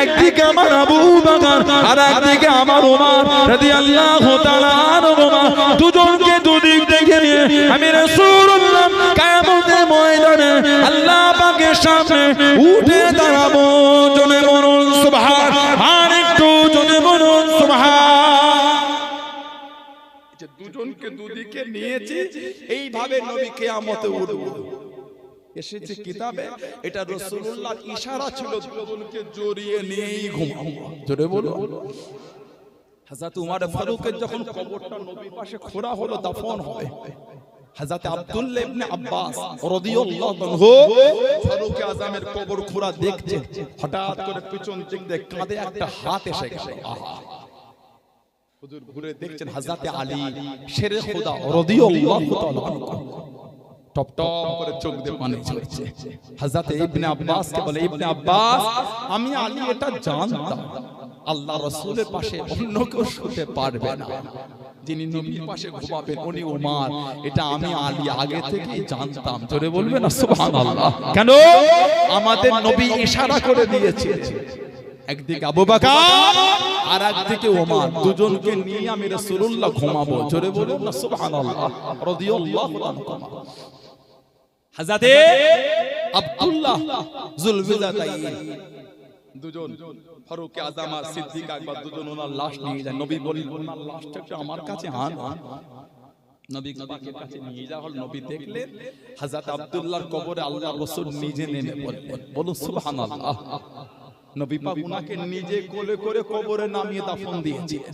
একদিকে আমার আবু বকর আর একদিকে আমার ওমর রাদিয়াল্লাহু তাআলা আনহুমা, দুজনকে দুদিক দেখে নিয়ে আমি রাসূলুল্লাহ কিয়ামতের ময়দানে আল্লাহ পাকের সামনে উঠে দাঁড়াবো। জনে বলুন সুবহান, আর একটু জনে বলুন সুবহান। যে দুজনকে দুদিকে নিয়েছে, এইভাবে নবী কিয়ামতে উঠবে। এসেছে কিতাবে, এটা রাসূলুল্লাহর ইশারা ছিল দুজনকে জড়িয়ে নিয়েই ঘুমাও। জোরে বলো। হযরত উমর ফারুকের যখন কবরটা নবীর পাশে খোঁড়া হলো, দাফন হবে, হযরত আব্দুল্লাহ ইবনে আব্বাস রাদিয়াল্লাহু আনহু ফারুক আযমের কবর খোঁড়া দেখছে। হঠাৎ করে পিছন দিক দিয়ে কাঁধে একটা হাত এসে গেল। আহা, হুজুর ঘুরে দেখছেন হযরত আলী শেরে খোদা রাদিয়াল্লাহু তাআলা টপ টপ করে চোখ দিয়ে পানি ঝরছে। হযরত ইবনে আব্বাস কে বলে, ইবনে আব্বাস, আমি আলী এটা জানতাম আল্লাহ রাসূলের পাশে অন্য কেউ শুতে পারবে না, যিনি নবীর পাশে ঘুমাবেন উনি ওমর, এটা আমি আলী আগে থেকেই জানতাম। জোরে বলবেন না সুবহানাল্লাহ। কেন? আমাদের নবী ইশারা করে দিয়েছে, একদিকে আবু বকর আর একদিকে ওমর, দুজনকে নিয়ে আমি রাসূলুল্লাহ ঘুমাবো। জোরে বলুন না সুবহানাল্লাহ। রাদিয়াল্লাহু আনহু হযরতে আব্দুল্লাহ যুলবিজাতাইন দুজন, ফারুক আযম আর সিদ্দিক আকবর দুজন ওনার লাশ নিয়ে যায়। নবী বললেন ওনার লাশটা একটু আমার কাছে আন। নবী নবীকে কাছে নিয়ে যাওয়া হল। নবী দেখলেন হযরত আব্দুল্লাহর কবরে আল্লাহর রাসূল নিজে নেমে পড়লেন। বলুন সুবহানাল্লাহ। নবী পাক উনাকে নিজে কোলে করে কবরে নামিয়ে দাফন দিয়েছিলেন।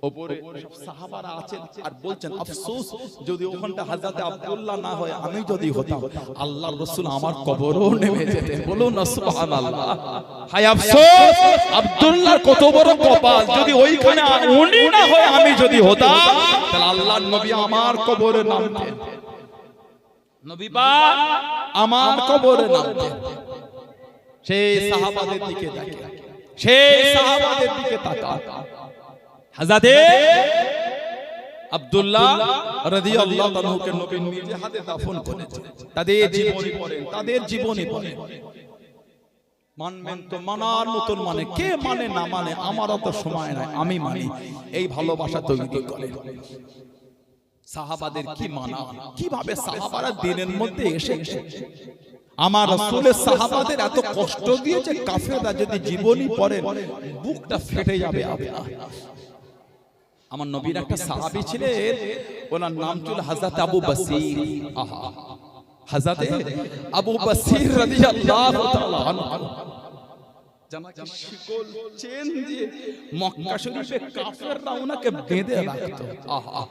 উপরে সব সাহাবারা আছেন আর বলছেন, আফসোস যদি ওখানটা হযরত আব্দুল্লাহ না হয়, আমি যদি হতাম, আল্লাহর রাসূল আমার কবরেও নেমে যেতেন। বলুন না সুবহানাল্লাহ। হায় আফসোস, আব্দুল্লাহর কত বড় কপাল, যদি ওইখানে উনি না হয় আমি যদি হতাম, তাহলে আল্লাহর নবী আমার কবরে নামতেন, নবী পাক আমার কবরে নামতেন। সেই সাহাবাদের দিকে দেখে, সেই সাহাবাদের দিকে তাকান। হযরতে আব্দুল্লাহ রাদিয়াল্লাহু আনহু কে নবী নিজে হাতে দাফন করেছেন। তাদের জীবনী পড়েন, তাদের জীবনী পড়েন। মানবেন তো মানার মতন মানে, কে মানে না মানে আমার অত সময় নাই, আমি মানি। এই ভালোবাসা তৈরি করে সাহাবাদের কি মানা, কিভাবে সাহাবারা দিনের মধ্যে এসে আমার রাসূলের সাহাবাদের এত কষ্ট দিয়েছে, কাফেররা যদি জীবনী পড়েন বুকটা ফেটে যাবে আপনার। আমার নবীর একটা সাহাবী ছিলেন, ওনার নাম ছিল হযরত আবু বসির। আহা, হযরত আবু বসির রাদিয়াল্লাহু তাআলা আনহু জামাকে শিকল চেন দিয়ে মক্কা শরীফে কাফেররা ওনাকে বেঁধে রাখতো। আহা,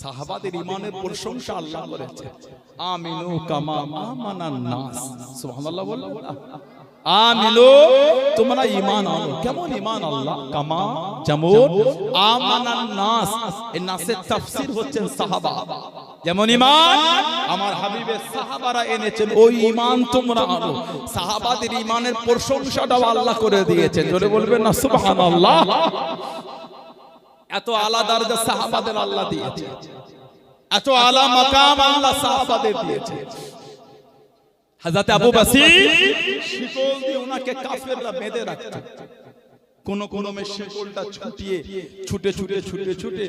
সাহাবাদের ঈমানের প্রশংসা আল্লাহ করেছে। আমিনু কামা আমানান নাস। সুবহানাল্লাহ বলুন। আমিনু, তোমরা ঈমান আনো। কেমন ঈমান? আল্লাহ কামা যেমন আমানান নাস, এই নাসের তাফসীর হচ্ছেন সাহাবা। যেমন ঈমান আমার হাবিবের সাহাবারা এনেছেন, ওই ঈমান তোমরা আনো। সাহাবাদের ঈমানের প্রশংসাটাও আল্লাহ করে দিয়েছেন। জোরে বলবেন না সুবহানাল্লাহ। এত আলা দরজা সাহাবাদের আল্লাহ দিয়েছে, এত আলা মাকাম আল্লাহ সাহাবাদের দিয়েছে। হযরত আবু বসির শিকল দিয়ে ওনাকে কাফেররা বেঁধে রাখত। কোন কোন মে শিকলটা ছুটিয়ে ছুটে ছুটে ছুটে ছুটে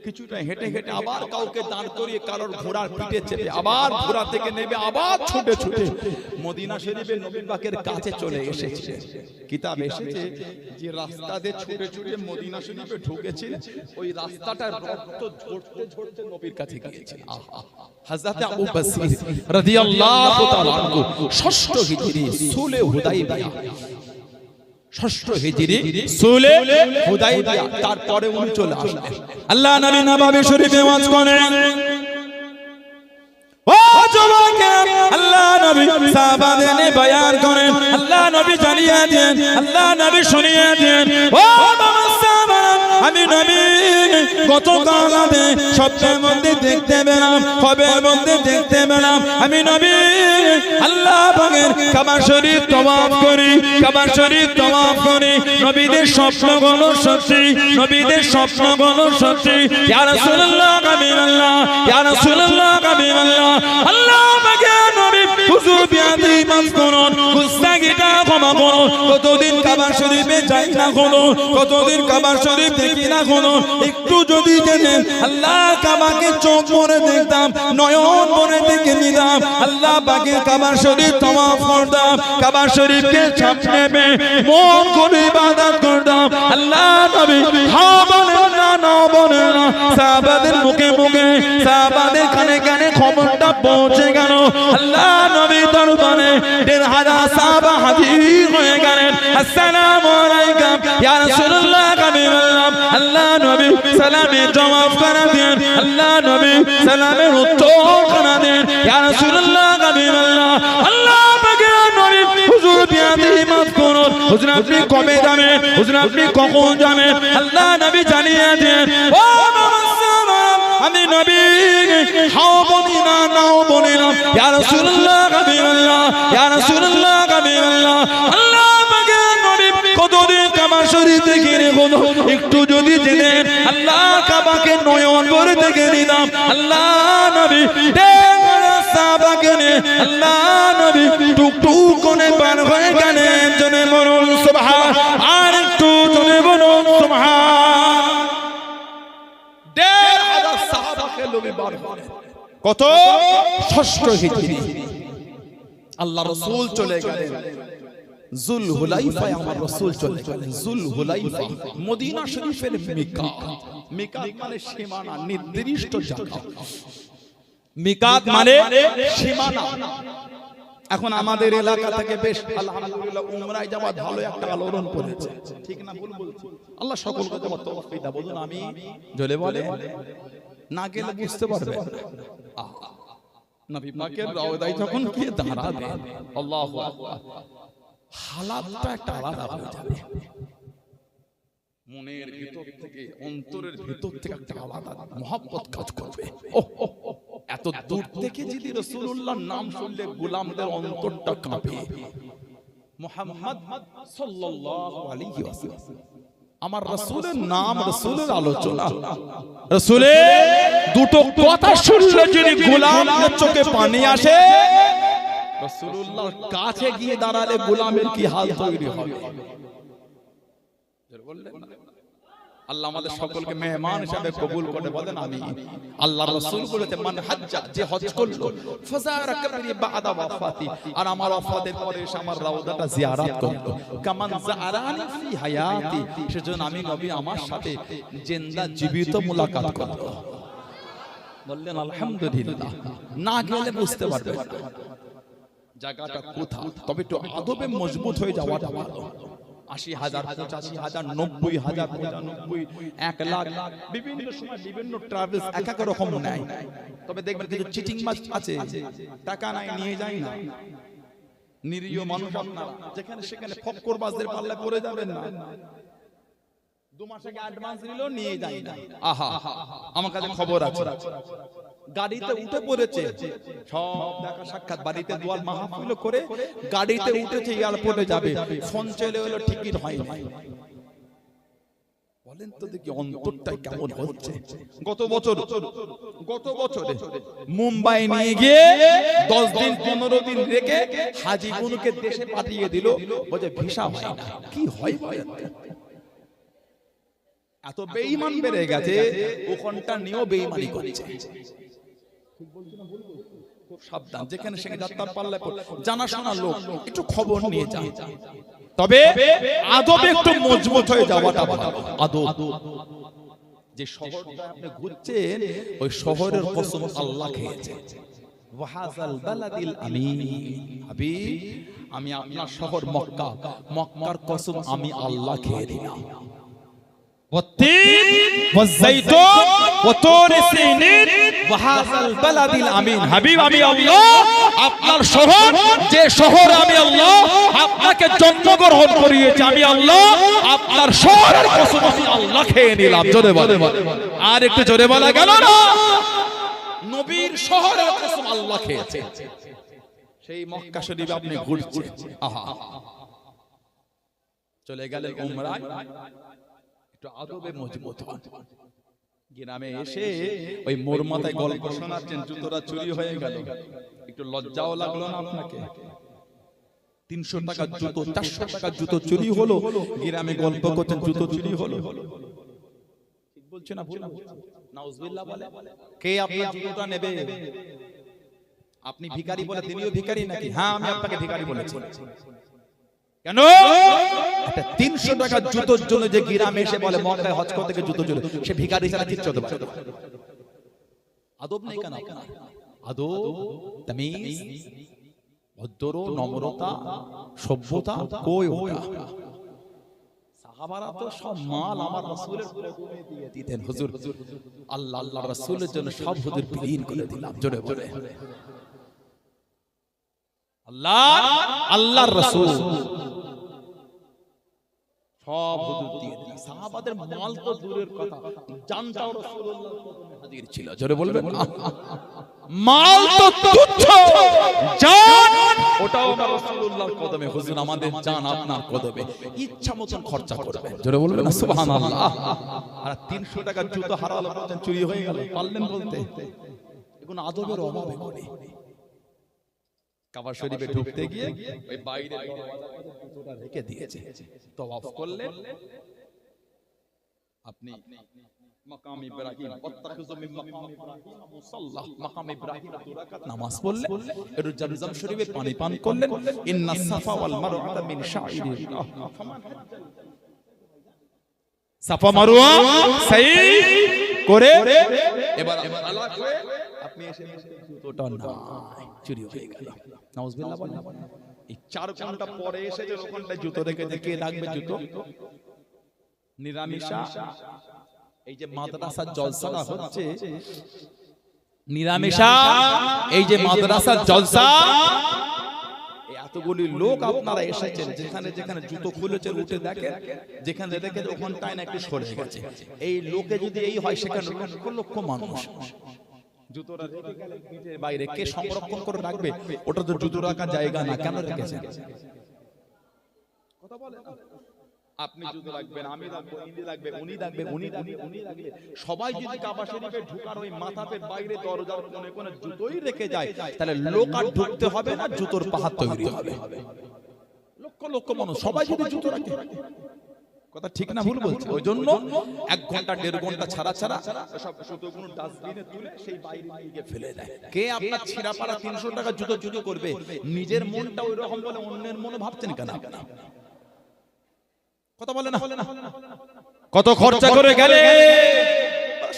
কিছুটা হেঁটে হেঁটে আবার কাউকে দাঁড় করিয়ে কারোর ঘোড়ার পিঠে চেপে আবার ঘোড়া থেকে নেমে আবার ছুটে ছুটে মদিনা শরীফে নবী পাকের কাছে চলে এসেছে। কিতাব এসেছে যে রাস্তা দিয়ে ছুটে ছুটে মদিনা শরীফে ঢুকেছিল, ওই রাস্তাটা রক্ত ঝরতে ঝরতে নবীর কাছে গিয়েছে। হযরত আবু বসির রাদিয়াল্লাহু তাআলা আনহু 6ষ্ঠ হিজরি সুলে হুদাইবিয়া, 6ষ্ঠ হিজরি সুলে হুদাইবিয়া, তারপরে উনি চলে আসলেন। আল্লাহ নবী নববী শরীফে ওয়াজ করেন, ও যুবকেরা, আল্লাহ নবী সাহাবাদের বয়ান করেন, আল্লাহ নবী জানিয়ে দেন, আল্লাহ নবী শুনিয়ে দেন। ও বাবা সাহাবারা, আমি নবী কত কালাতে স্বপ্নের মধ্যে দেখতে পেলাম, খবের মধ্যে দেখতে পেলাম আমি নবী আল্লাহ পাকের কাবা শরীফ তওয়াফ করি, কাবা শরীফ তওয়াফ করি। নবীদের স্বপ্নগুলো সত্যি, নবীদের স্বপ্নগুলো সত্যি। ইয়া রাসূলুল্লাহ কাবিরাল্লাহ, ইয়া রাসূলুল্লাহ কাবিরাল্লাহ, আল্লাহ পাকের নবী হুজুর বিয়াদি মাফ করুন, গুস্তাগিটা ক্ষমা করুন। কতদিন কাবা শরীফে যাই না কোনো, কতদিন কাবা শরীফ দেখি না কোনো, একটু যদি যেতেন আল্লাহ কাবাকে চোখ ভরে দেখতাম, নয়ন ভরে দেখে নিতাম, আল্লাহ পাকের কাবা শরীফ তওয়াফ করতাম, কাবা শরীফকে সামনে পেয়ে মন করে ইবাদত করতাম। আল্লাহ নবী হ্যাঁ বলেন না, না বলেন না, সাহাবাদের মুখে মুখে, সাহাবাদের কানে কানে খবরটা পৌঁছে গেল। আল্লাহ নবী দরবারে ১,৫০০ সাহাবা হাজির হয়ে গেলেন। আসসালামু আলাইকুম ইয়া রাসূলুল্লাহ কাবিরাল্লাহ, আল্লাহ নবী সালামের জবাব করে দেন, আল্লাহ নবী সালামের উত্তর করে দেন। ইয়া রাসূলুল্লাহ কাবিরাল্লাহ, আল্লাহ পাকের নবী হুজুর বিয়াদি মাফ করুন, হুজুর আপনি কবে যাবেন, হুজুর আপনি কখন যাবেন, আল্লাহ নবী জানিয়ে দেন। ও আমি নবী হাও বলি না, নাও বলি না, ইয়া রাসূলুল্লাহ কাবিরাল্লাহ, ইয়া রাসূলুল্লাহ কাবিরাল্লাহ, আল্লাহ পাকের নবী কতদিন কাবা শরীফ দেখে রেখো, একটু যদি যেতেন আল্লাহ কাবাকে নয়ন ভরে দেখে নিতাম। আল্লাহ নবী সাহাবাকে নিয়ে আল্লাহ নবী টুকটুক করে পার হয়ে গেলেন। জনে বলুন সুবহান, আর একটু জনে বলুন সুবহান। ১,৫০০ সাহাবাকে নবী বার হলেন। কত? ৬ষ্ঠ হিজরি। আল্লাহ রাসূল চলে গেলেন জুল হুলাইফায়, আমার রাসূল চলে গেলেন জুল হুলাইফা, মদিনা শরীফের মিকাত। মিকাত মানে সীমানা, নির্দিষ্ট জায়গা। মিকাত মানে সীমানা। এখন আমাদের এলাকা থেকে বেশ আলহামদুলিল্লাহ উমরায় যাওয়া ভালো একটা আলোড়ন পড়েছে, ঠিক না ভুল বলছি? আল্লাহ সকলকে দেওয়া তৌফিক দাও। বলুন আমি জলে বলে না গেলে বুঝতে পারবে নবী পাকের রওজায় যখন গিয়ে দাঁড়াবে আল্লাহু আকবার, হালাতটা একটা আলাদা হয়ে যাবে। মনের ভিতর থেকে, অন্তরের ভিতর থেকে একটা আলাদা মহব্বত কাজ করবে। এত দূর থেকে যদি রাসূলুল্লাহর নাম শুনলে গোলামদের অন্তরটা কাঁপে। মুহাম্মদ সাল্লাল্লাহু আলাইহি ওয়াসাল্লাম, আমার রাসূলের নাম, রাসূলের আলোচনা, রাসূলের দুটো কথা শুনলে যদি গোলামের চোখে পানি আসে, রাসূলুল্লাহর কাছে গিয়ে দাঁড়ালে গোলামের কি হাল তৈরি হবে। আল্লাহ আমাদের সকলকে মেহমান হিসেবে কবুল করে বলেন আমিন। আল্লাহ রাসূল বলেছেন মান হাজ্জা, যে হজ করলো, ফাযারা কবরি বাদা ওয়াফাতি, আর আমার ওয়াফাতের পরে এসে আমার রওজাটা জিয়ারত করলো, কামান জারানি ফি হায়াতি, সেজন্য আমি নবী আমার সাথে জিন্দা জীবিত মুলাকাত করব। বললেন আলহামদুলিল্লাহ। না গেলে বুঝতে পারবেন জায়গাটা কোথায়। তবে একটু আদবে মজবুত হয়ে যাওয়াটা ভালো। ৮০,০০০, ৮৫,০০০, ৯০,০০০, ৯৫, ১ লাখ, বিভিন্ন সময় বিভিন্ন ট্রাভেলস এক এক রকম নেয়। তবে দেখবেন কিছু চিটিং মাছ আছে, টাকা নাই নিয়ে যায় না। নিরীহ মানুষ আপনারা, যেখানে সেখানে ফক্করবাজদের পাল্লায় পড়ে যাবেন না। 2 মাস আগে অ্যাডভান্স নিলেও নিয়ে যায় না। আহা, আমার কাছে খবর আছে, গাড়িতে উঠে পড়েছে, সব দেখা সাক্ষাৎ, বাড়িতে দোয়াল মাহফিল করে গাড়িতে উঠেছে, এয়ারপোর্টে যাবে, ফোন চলে এলো, টিকিট হয় না। বলেন তো দেখি অন্তরটা কেমন হচ্ছে। গত বছরে মুম্বাই নিয়ে গিয়ে 10 দিন 15 দিন রেখে হাজিগুনকে দেশে পাঠিয়ে দিল, বলে ভিসা হয় না। কি হয় বলেন? এত বেঈমান বেড়ে গেছে, ওখানটা নিয়েও বেঈমানি করছে। খুব সাবধান, যেখানে সেখানে যাত্রার পাল্লায় জানাশোনা লোক, একটু খবর নিয়ে যান। তবে আদবে একটু মজবুত হয়ে যাওয়াটা ভালো। আদব, যে শহরটা আপনি ঘুরছেন, ওই শহরের কসম আল্লাহ খেয়েছে। ওয়াহাজাল বালাদিল আমিন, হাবিব আমি আপনার শহর মক্কা, মক্কার কসম আমি আল্লাহ খেয়ে দিলাম। والتين والزيتون وطور سينين وهذا البلد الامين। হাবিব আমি আল্লাহ আপনার শহর, যে শহর আমি আল্লাহ আপনাকে আপনাকে জন্মগ্রহণ করিয়েছে আমি আল্লাহ, আপনার শহরের কসম আমি আল্লাহ খেয়ে নিলাম। জোরে বলে, আর একটু জোরে বলা গেল না? নবীর শহরের কসম আল্লাহ খেয়েছে। সেই মক্কা শরীফ আপনি ঘুরছেন, আহা চলে গেলেন উমরায়, একটু আদবে মজবুত হন। গ্রামে এসে ওই মোর মাথায় গল্প শোনাচ্ছেন, জুতোটা চুরি হয়ে গেল, একটু লজ্জাও লাগলো না আপনাকে? 300 টাকার জুতো, 400 টাকার জুতো চুরি হলো, গ্রামে গল্প করছেন জুতো চুরি হলো। ঠিক বলছে না ভুল? নাউজুবিল্লাহ বলে। কে আপনার জুতোটা নেবে? আপনি ভিখারি বলে তিনিও ভিখারি নাকি? হ্যাঁ, আমি আপনাকে ভিখারি বলেছি। কেন? 300 টাকার জুতোর জন্য যে গ্রামে এসে বলে মক্কায় হজ করতে গিয়ে জুতো চুরি, সে ভিখারি ছাড়া কিচ্ছু হতে পারে না। আদব নেই কেন? আদব, তামিজ, ভদ্র, নম্রতা, সভ্যতা কই ওটা? সাহাবারা তো সব মাল আমার রাসূলের কদমে দিয়ে দিতেন। হুজুর আল্লাহর রাসূলের জন্য সব হুজুর বিলীন করে দিলাম। জোরে বলে আল্লাহর রাসূল সব হুজুর দিয়ে দিলেন। সাহাবাদের মাল তো দূরের কথা, জানটাও রাসূলুল্লাহর কদমে হাজির ছিল। জোরে বলবেন, মাল তো তুচ্ছ, জান ওটাও রাসূলুল্লাহর কদমে। হুজুর আমাদের জান আপনার কদমে, ইচ্ছা মতন খরচা করবেন। জোরে বলবেন সুবহানাল্লাহ। আর 300 টাকার জুতো হারালো, বলছেন চুরি হয়ে গেল, পারলেন বলতে? এখন আদবের অভাবে করে কাবা শরীফে ঢুকতে গিয়ে ওই বাইরে জুতোটা রেখে দিয়েছে। তওয়াফ করলেন আপনি, মাকাম ইব্রাহিম, ওয়াত্তাখিযু মিন মাকাম ইব্রাহিম মুসাল্লা, মাকাম ইব্রাহিম 2 রাকাত নামাজ পড়লেন, একটু জমজম শরীফে পানি পান করলেন। ইন্নাস সাফা ওয়াল মারওয়াতা মিন শাইরিল্লাহ, সাফা মারওয়া সাই করে এবার আলাদা হয়ে আপনি এসে জুতোটা নাই, চুরি হয়ে গেল। নাউজুবিল্লাহ বলেন। এই 4 ঘন্টা পরে এসে যে ওখানটা জুতো রেখে কে রাখবে জুতো? নিরামিষা এই যে মাদ্রাসার জলসাটা হচ্ছে, নিরামিষা এই যে মাদ্রাসার জলসা, এতগুলি লোক আপনারা এসেছেন, যেখানে যেখানে জুতো খুলেছেন উঠে দেখেন, যেখানে দেখে ওখানটায় না একটু সরে গেছে। এই লোকে যদি এই হয়, সেখানে লক্ষ লক্ষ মানুষ জুতোটা রেখে গেলে পিঠের বাইরে কে সংরক্ষণ করে রাখবে? ওটা তো জুতো রাখার জায়গা না, কেন রেখেছেন? কথা বলে না। আপনি জুতো রাখবেন, আমি রাখবো, ইনি রাখবে, উনি রাখবে, উনি রাখবে, সবাই যদি কাবা শরীফে ঢোকার ওই মাথাপের বাইরে দরজার কোণে কোণে জুতোই রেখে যায়, তাহলে লোক আর ঢুকতে হবে না, জুতোর পাহাড় তৈরি হবে। লক্ষ লক্ষ মানুষ সবাই যদি জুতো রাখে, কথা ঠিক না ভুল বলছি? ওই জন্য 1 ঘন্টা 1.5 ঘন্টা ছাড়া ছাড়া সব জুতোগুলো ডাস্টবিনে তুলে সেই বাইরে নিয়ে ফেলে দেয়। কে আপনার ছিঁড়াপাড়া 300 টাকা জুতো চুরি করবে? নিজের মনটা ওই রকম বলে অন্যের মনে ভাবছেন কেন? কথা বলে না? কত খরচা করে গেলে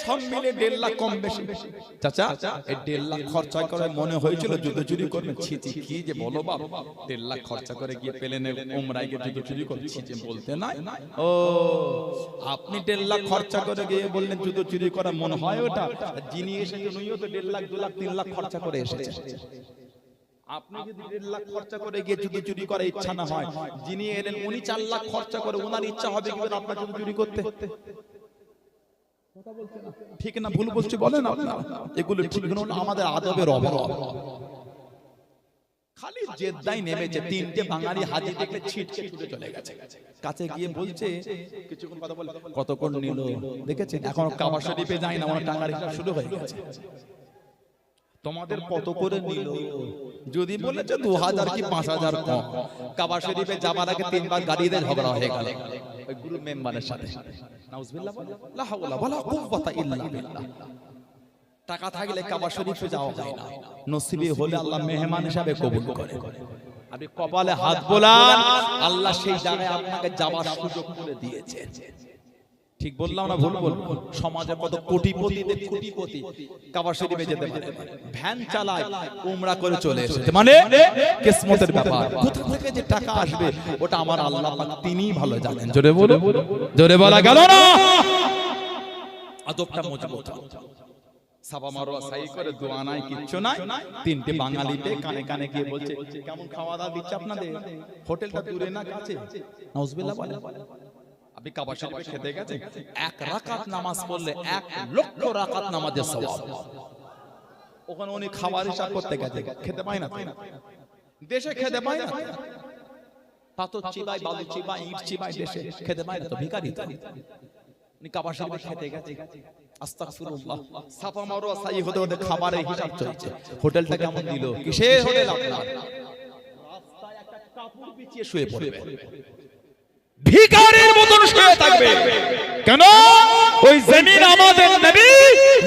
সব মিলে 1.5 লাখ কম বেশি। চাচা এই 1.5 লাখ খরচা করে মনে হয়েছিল জুতো চুরি করবে? ছিচি কি যে বলো বাপ, 1.5 লাখ খরচা করে গিয়ে প্লেনে উমরায় গিয়ে জুতো চুরি করবে, ছিচি বলতে নাই। ও আপনি 1.5 লাখ খরচা করে গিয়ে বললেন জুতো চুরি করা মনে হয় ওটা? যিনি এসেছেন উনিও তো 1.5 লাখ 2 লাখ 3 লাখ খরচা করে এসেছেন। আপনি যদি 1.5 লাখ খরচা করে গিয়ে জুতো চুরি করার ইচ্ছা না হয়, যিনি এলেন উনি 4 লাখ খরচা করে, ওনার ইচ্ছা হবে কি আপনার জুতো চুরি করতে? ঠিক না ভুল বলছি বলেন আপনারা? এগুলো ঠিক হলো না, আমাদের আদবের অভাব। খালি জেদ্দায় নেমেছে, 3টে বাঙালি হাজি দেখলে ছিটকে ছুটে চলে গেছে। কাছে গিয়ে বলছে, কিছুক্ষণ কথা বলে, কত কোন নিল দেখেছেন? এখন কাবা শরীফে যায় না, ওনার টাকার হিসাব শুরু হয়ে গেছে। তোমাদের কত করে নিল? যদি বলেছে 2000 কি 5000 কম। কাবা শরীফে যাবার আগে 3 বার গাড়িতে ঝগড়া হয়ে গেল ওই গ্রুপ মেম্বারের সাথে। নাউজুবিল্লাহ, লা হাওলা ওয়ালা কুওয়াতা ইল্লা বিল্লাহ। টাকা থাকলে কাবা শরীফে যাওয়া যায় না, নসিবে হলে আল্লাহ মেহমান হিসাবে কবুল করে। আপনি কপালে হাত বোলান, আল্লাহ সেই জায়গায় আপনাকে যাওয়ার সুযোগ করে দিয়েছে। ঠিক বললাম না ভুল বলবো? সমাজে কত কোটিপতিদের কোটিপতি কাবা শরীফে যেতে পারে, ভ্যান চালায়, উমরা করে চলে এসেছে, মানে কিসমতের ব্যাপার। কোথা থেকে যে টাকা আসবে ওটা আমার আল্লাহ পাক তিনিই ভালো জানেন। জোরে বলো, জোরে বলা গেল না? আদবটা মজবুত। সাবা মারোয়া সাই করে দোয়া নাই কিচ্ছু নাই তিনটে বাঙালিতে কানে কানে গিয়ে বলছে কেমন খাওয়া দাওয়া দিচ্ছে আপনাদের হোটেলটা দূরে না কাছে নাউজুবিল্লাহ বলে আপনি কাবা শরীফে খেতে গেছেন এক রাকাত নামাজ পড়লে 1 লক্ষ রাকাত নামাজের সওয়াব ওখানে উনি খাবার হিসাব করতে গেছে খেতে পায় না দেশে খেতে পায় না পাথর চিবাই বালু চিবাই ইট চিবাই দেশে খেতে পায় না তো ভিখারি তো উনি কাবা শরীফে খেতে গেছে আস্তাগফিরুল্লাহ সাফা মারওয়া সাই হতে হতে খাবারের হিসাব চলছে হোটেলটা কেমন দিল কিসের হোটেল আপনার রাস্তায় একটা কাপড় বিছিয়ে শুয়ে পড়বে ভিখারির মতন শুয়ে থাকবে কেন ওই জমিন আমাদের নবী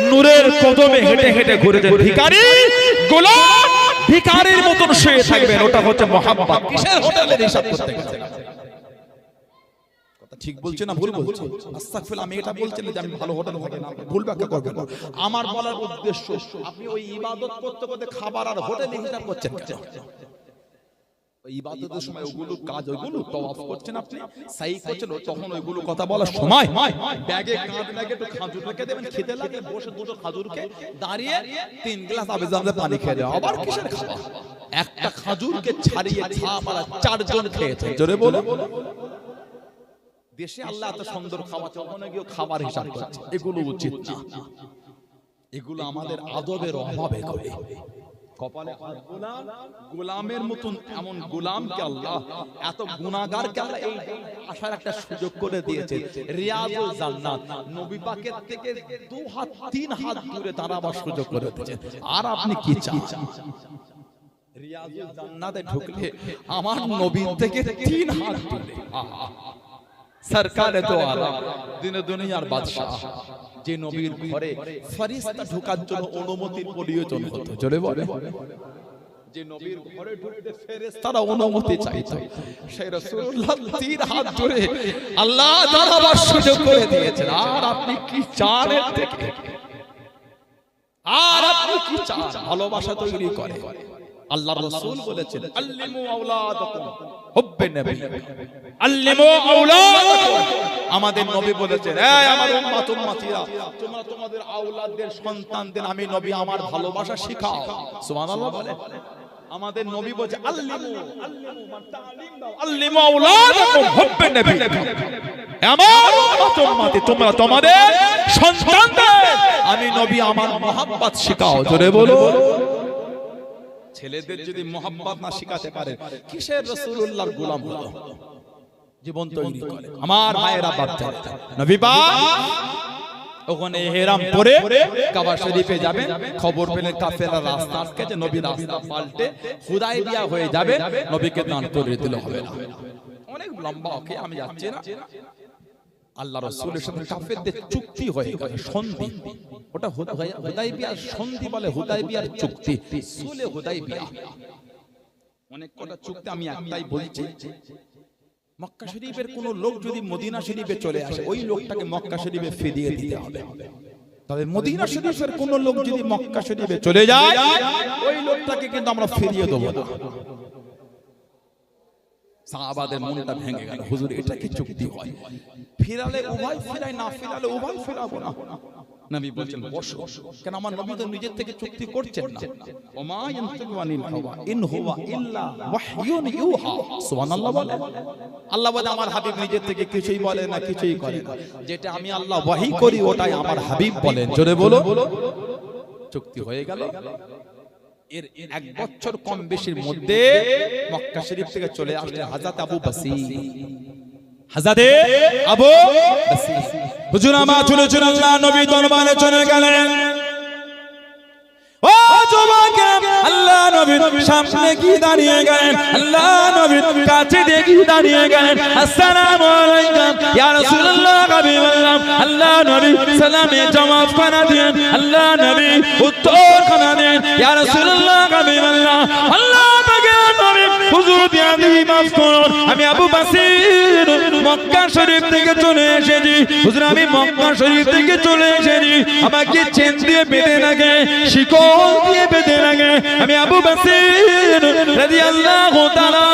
নূরের কদমে হেঁটে হেঁটে ঘুরেছেন ভিখারি গোলাম ভিখারির মতন শুয়ে থাকবেন ওটা হচ্ছে মহাব্বত কিসের হোটেলের হিসাব করতে গেছে ঠিক বলছে না ভুল বলছে আস্তাগফিরুল্লাহ আমি এটা বলছি না যে আমি ভালো হোটেল থাকি না ভুল ব্যাখ্যা করবেন আমার বলার উদ্দেশ্য আপনি ওই ইবাদত করতে করতে খাবার আর হোটেলে হিসাব করছেন কেন ওই ইবাদতের সময় ওগুলো কাজ ওইগুলো তওয়াফ করছেন আপনি সাই করছেন তখন ওইগুলো কথা বলার সময় ব্যাগে কাঁধ লাগে একটু খাজুর রেখে দেবেন খেতে লাগে বসে দুটো খাজুরকে দাঁড়িয়ে 3 গ্লাস আবে জামজা পানি খেয়ে দেওয়া আবার কিসের খাওয়া একটা খাজুরকে ছাড়িয়ে ছাপারা 4 জন খেয়েছে জোরে বলো দেশে আল্লাহ এত সুন্দর খাওয়া ওখানে গিয়ে খাবার হিসাব করছে এগুলো উচিত না এগুলো আমাদের আদবের অভাবে করে কপালে গোলাম গোলামের মতন এমন গোলামকে আল্লাহ এত গুনাহগারকে আল্লাহ এই আসার একটা সুযোগ করে দিয়েছে রিয়াজুল জান্নাত নবী পাকের থেকে 2 হাত 3 হাত দূরে দাঁড়াবার সুযোগ করে দিয়েছে আর আপনি কি চান রিয়াজুল জান্নাতে ঢুকলে আমার নবী থেকে 3 হাত দূরে সরকারে তো আলা দিনে দুনিয়ার বাদশা যে নবীর ঘরে ফেরেশতা ঢোকার জন্য অনুমতির প্রয়োজন হতো জোরে বলে যে নবীর ঘরে ঢুকতে ফেরেশতারা অনুমতি চাইতো সেই রাসূলুল্লাহ 3 হাত ধরে আল্লাহ দাঁড়াবার সুযোগ করে দিয়েছেন আর আপনি কি চান এর থেকে আর আপনি কি চান ভালোবাসা তৈরি করে আল্লাহর রাসূল বলেছেন আল্লিমু আওলাদাকুম হুব্বে নবী আল্লিমু আওলাদাকুম আমাদের নবী বলেছেন এই আমার উম্মত উম্মতিরা তোমরা তোমাদের আওলাদদের সন্তানদের আমি নবী আমার ভালোবাসা শেখাও সুবহানাল্লাহ বলে আমাদের নবী বলেছে আল্লিমু মান তালিম দাও আল্লিমু আওলাদাকুম হুব্বে নবী আমার উম্মত উম্মতি তোমরা তোমাদের সন্তানদের আমি নবী আমার মহব্বত শেখাও জোরে বলো ছেলেদের যদি মোহাম্মত না শিখাতে পারে কিসের রাসূলুল্লাহর গোলাম হলো জীবন তৈরি করে আমার মায়েরা বাচ্চা নবী পাক ওখানে ইহরাম পরে কাবা শরীফে যাবেন খবর পেলেন কাফেররা রাস্তা আটকেছে নবী রাস্তা পাল্টে হুদায়বিয়া হয়ে যাবে নবীকে দান করে দিলে হবে না অনেক লম্বা ওকে আমি যাচ্ছি না আল্লাহ রাসূলের সাথে কাফেরদের চুক্তি হয়ে গেল সন্ধি ওটা হুদায়বিয়ার সন্ধি বলে হুদায়বিয়ার চুক্তি সুলে হুদায়বিয়া অনেক কটা চুক্তি আমি একটাই বলছি মক্কা শরীফের কোন লোক যদি মদিনা শরীফে চলে আসে ওই লোকটাকে মক্কা শরীফে ফিরিয়ে দিতে হবে তবে মদিনা শরীফের কোন লোক যদি মক্কা শরীফে চলে যায় ওই লোকটাকে কিন্তু আমরা ফিরিয়ে দেব না সাহাবাদের মনটা ভেঙে গেল হুজুর এটা কি চুক্তি হয় ফিরালে উভয় ফিরাই না ফিরালে উভয় ফিরাবো না নবী বলেন বসো কেন আমার নবী তো নিজের থেকে চুক্তি করছেন না ওমা ইয়ানতিকু আনিল হাওয়া ইন হুয়া ইল্লা ওয়াহয়ুন ইউহা সুবহানাল্লাহ বলে আল্লাহ বলে আমার হাবিব নিজের থেকে কিছুই বলে না কিছুই করে না যেটা আমি আল্লাহ ওয়াহি করি ওটাই আমার হাবিব বলেন জোরে বলো চুক্তি হয়ে গেল এর 1 বছর কম বেশির মধ্যে মক্কা শরীফ থেকে চলে আসলেন হযরত আবু বসির হযরত আবু বসির হুজুর আমার চলে চলে আল্লাহ নবী দরবারে চলে গেলেন ও যুবক আল্লাহ নবীর সামনে কি দাঁড়িয়ে গেলেন আল্লাহ নবীর কাছে দেখি দাঁড়িয়ে গেলেন আসসালামু আলাইকুম ইয়া রাসূলুল্লাহ হাবিবাল্লাহ আল্লাহ নবী সালামে জবাব করে দেন আল্লাহ নবী উত্তর করে দেন ইয়া রাসূলুল্লাহ হাবিবাল্লাহ আল্লাহ পাকের নবী হুজুর বিয়াদি মাফ করুন আমি আবু বাসির মক্কা শরীফ থেকে চলে এসেছি হুজুর আমি মক্কা শরীফ থেকে চলে এসেছি আমাকে চেন দিয়ে বেঁধে রাখে শিকল দিয়ে বেঁধে রাখে আমি আবু বাসির রাদিয়াল্লাহু তাআলা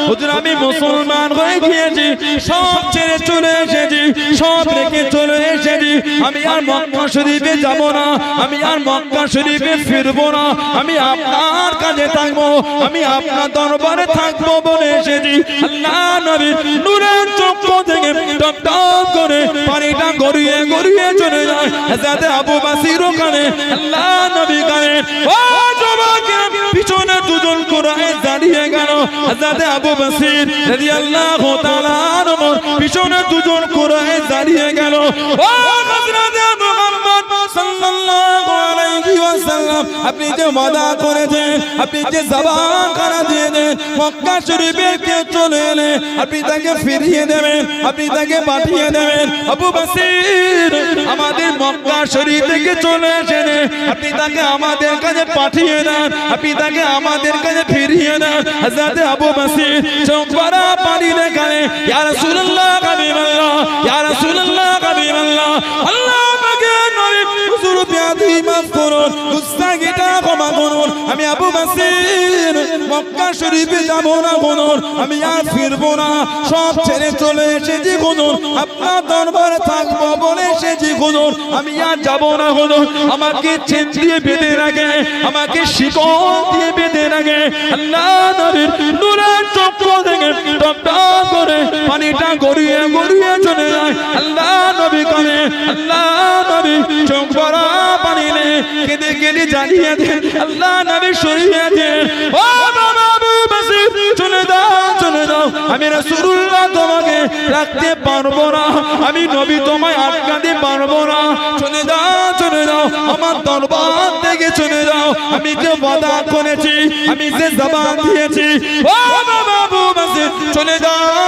হুজুর আমি মুসলমান হয়ে গিয়েছি সব ছেড়ে চলে এসেছি সব রেখে চলে এসেছি আমি আর মক্কা শরীফে যাব না আমি আর মক্কা শরীফে ফিরবো না আমি আপনার কাছে থাকবো আমি আপনার দরবারে থাকবো বলে এসেছি আল্লাহ নবী নূরের চক্ষু থেকে টপ টপ করে পানিটা গড়িয়ে গড়িয়ে চলে যায় হযরত আবু বাসির ওখানে আল্লাহ নবী কানে ও যুবক পিছনে দুজন কুরাইশ দাঁড়িয়ে গেল হযরত আবু বাসির রাদিয়াল্লাহু তাআলা আনহু পিছনে দুজন কুরাইশ দাঁড়িয়ে গেল ও হযরত মুহাম্মদ সাল্লাল্লাহু আলাইহি ওয়াসাল্লাম আপনি যে ওয়াদা করেছেন আপনি যে জবান করা দিয়েছেন মক্কা শরীফে কে চলে এলে আপনি তাকে ফিরিয়ে দেবেন আপনি তাকে পাঠিয়ে দেবেন আবু বাসির আমাদের মক্কা শরীফ থেকে চলে এসেছেন আপনি তাকে আমাদের কাছে পাঠিয়ে দেন আপনি তাকে আমাদের কাছে ফিরিয়ে দেন হযরত আবু বাসির চোখ ভরা পানি দেখালে ইয়া রাসূলুল্লাহ হাবিবাল্লাহ ইয়া রাসূলুল্লাহ হাবিবাল্লাহ আল্লাহ পাকের নবী হুজুর বিয়াদি মাফ করুন গুস্তাখিটা ক্ষমা করুন আমি আবু বাসির মক্কা শরীফে যাব না গুনুন আমি আর ফিরবো না সব ছেড়ে চলে এসেছি গুনুন আপনার দরবারে থাকবো বলে এসেছি গুনুন আমি আর যাব না গুনুন আমাকে চেন দিয়ে বেঁধে রাখে আমাকে শিকল দিয়ে বেঁধে রাখে আল্লাহ নবীর নূরের চক্ষু থেকে টপ টপ করে পানিটা গড়িয়ে গড়িয়ে চলে যায় আল্লাহ নবী কানে আল্লাহ নবী চোখ ভরা পানি নে কেঁদে কেঁদে জানিয়ে দেন আল্লাহ নবী সরিয়ে দেন ও বাবা আবু বাসির চলে দাও আমি রাসূলুল্লাহ তোমাকে রাখতে পারবো না আমি নবী তোমায় আটকাতে পারবো না চলে দাও আমার দরবার থেকে চলে যাও আমি যে ওয়াদা করেছি আমি যে জবান দিয়েছি ও বাবা আবু বাসির চলে দাও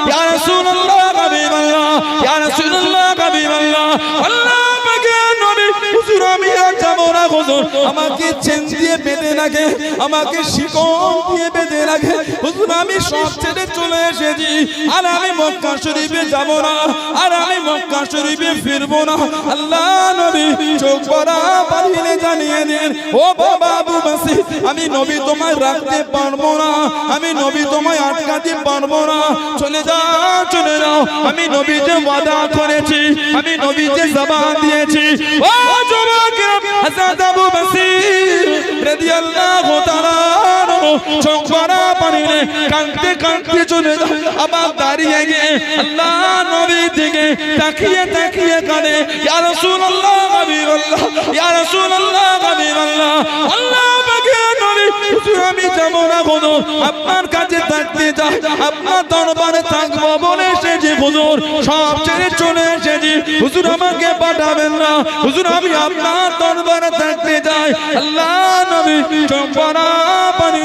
ইয়া রাসূলুল্লাহ হাবিবাল্লাহ ইয়া রাসূলুল্লাহ হাবিবাল্লাহ আল্লাহ পাকের নবী হুজুর আমি আর যাব না হুজুর আমাকে চেন দিয়ে বেঁধে রাখে আমাকে শিকল দিয়ে বেঁধে রাখে হুজুর আমি সব ছেড়ে চলে এসেছি আর আমি মক্কা শরীফে যাব না আর আমি মক্কা শরীফে ফিরবো না আল্লাহ নবী চোখ ভরা পানি জানিয়ে দেন ও বাবা আবু বাসির আমি নবী তোমায় রাখতে পারবো না আমি নবী তোমায় আটকাতে পারবো না চলে যাও আমি নবী যে ওয়াদা করেছি আমি নবী যে জবান দিয়েছি ও যুবকেরা হযরত আবু বাসির রাদিয়াল্লাহু তাআলা চোখ ভরা পানি কাঁদতে কাঁদতে চলে যাও আবার দাঁড়িয়ে গিয়ে আল্লাহ নবীর দিকে তাকিয়ে কাঁদে ইয়া রাসূলুল্লাহ হাবিবাল্লাহ ইয়া রাসূলুল্লাহ হাবিবাল্লাহ আল্লাহ পাকের নবী হুজুর আমি যাব না কোনো আপনার কাছে থাকতে চাই আপনার দরবারে থাকবো বলে এসেছি হুজুর সব ছেড়ে চলে এসেছি হুজুর আমাকে পাঠাবেন না হুজুর আমি আপনার দরবারে থাকতে চাই আল্লাহ নবী চোখ ভরা পানি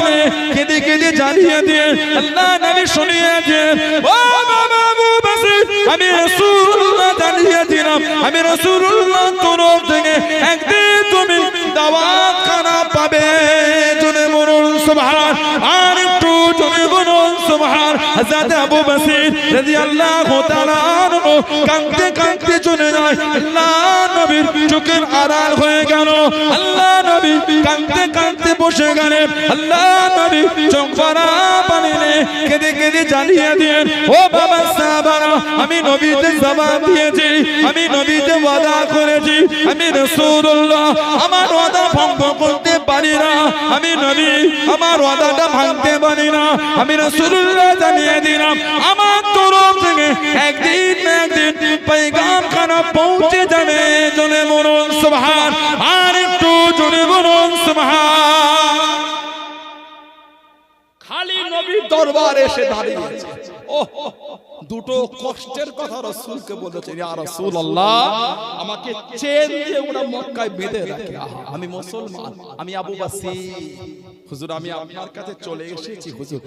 কেঁদে কেঁদে জানিয়ে দিয়ে আল্লাহ নবী শুনিয়ে দেন ও বাবা আবু বাসির আমি রাসূলুল্লাহ জানিয়ে দিলাম আমি রাসূলুল্লাহ তরফ থেকে একদিন তুমি দাওয়াত খানা পাবে জোরে বলুন সুবহান আর একটু জোরে বলুন সুবহান হযরত আবু বাসির রাদিয়াল্লাহু তাআলা আনহু কাঁদতে কাঁদতে চলে যায় আল্লাহ নবীর চোখের আড়াল হয়ে গেল আল্লাহ নবী কাঁদতে কাঁদতে বসে গেলেন আল্লাহ নবী চোখ ভরা পানি কেঁদে কেঁদে জানিয়ে দেন ও বাবা সাহাবারা আমি নবীতে জবান দিয়েছি আমি নবীতে ওয়াদা করেছি আমি রাসূলুল্লাহ আমার ওয়াদা ভঙ্গ করতে পারি না আমি নবী আমার ওয়াদাটা ভাঙতে পারি না আমি রাসূলুল্লাহ জানিয়ে দিলাম আমার তরফ থেকে একদিন না একদিন পয়গাম খানা পৌঁছে যাবে জোরে বলুন সুবহান আর একটু জোরে বলুন সুবহান খালি নবীর দরবারে এসে দাঁড়িয়েছে দুটো কষ্টের কথা রাসূলকে বলেছেন ইয়া রাসূলুল্লাহ আমাকে চেন দিয়ে ওরা মক্কায় বেঁধে রাখে আমি মুসলমান আমি আবু বাসির হুজুর আমি আপনার কাছে চলে এসেছি হুজুর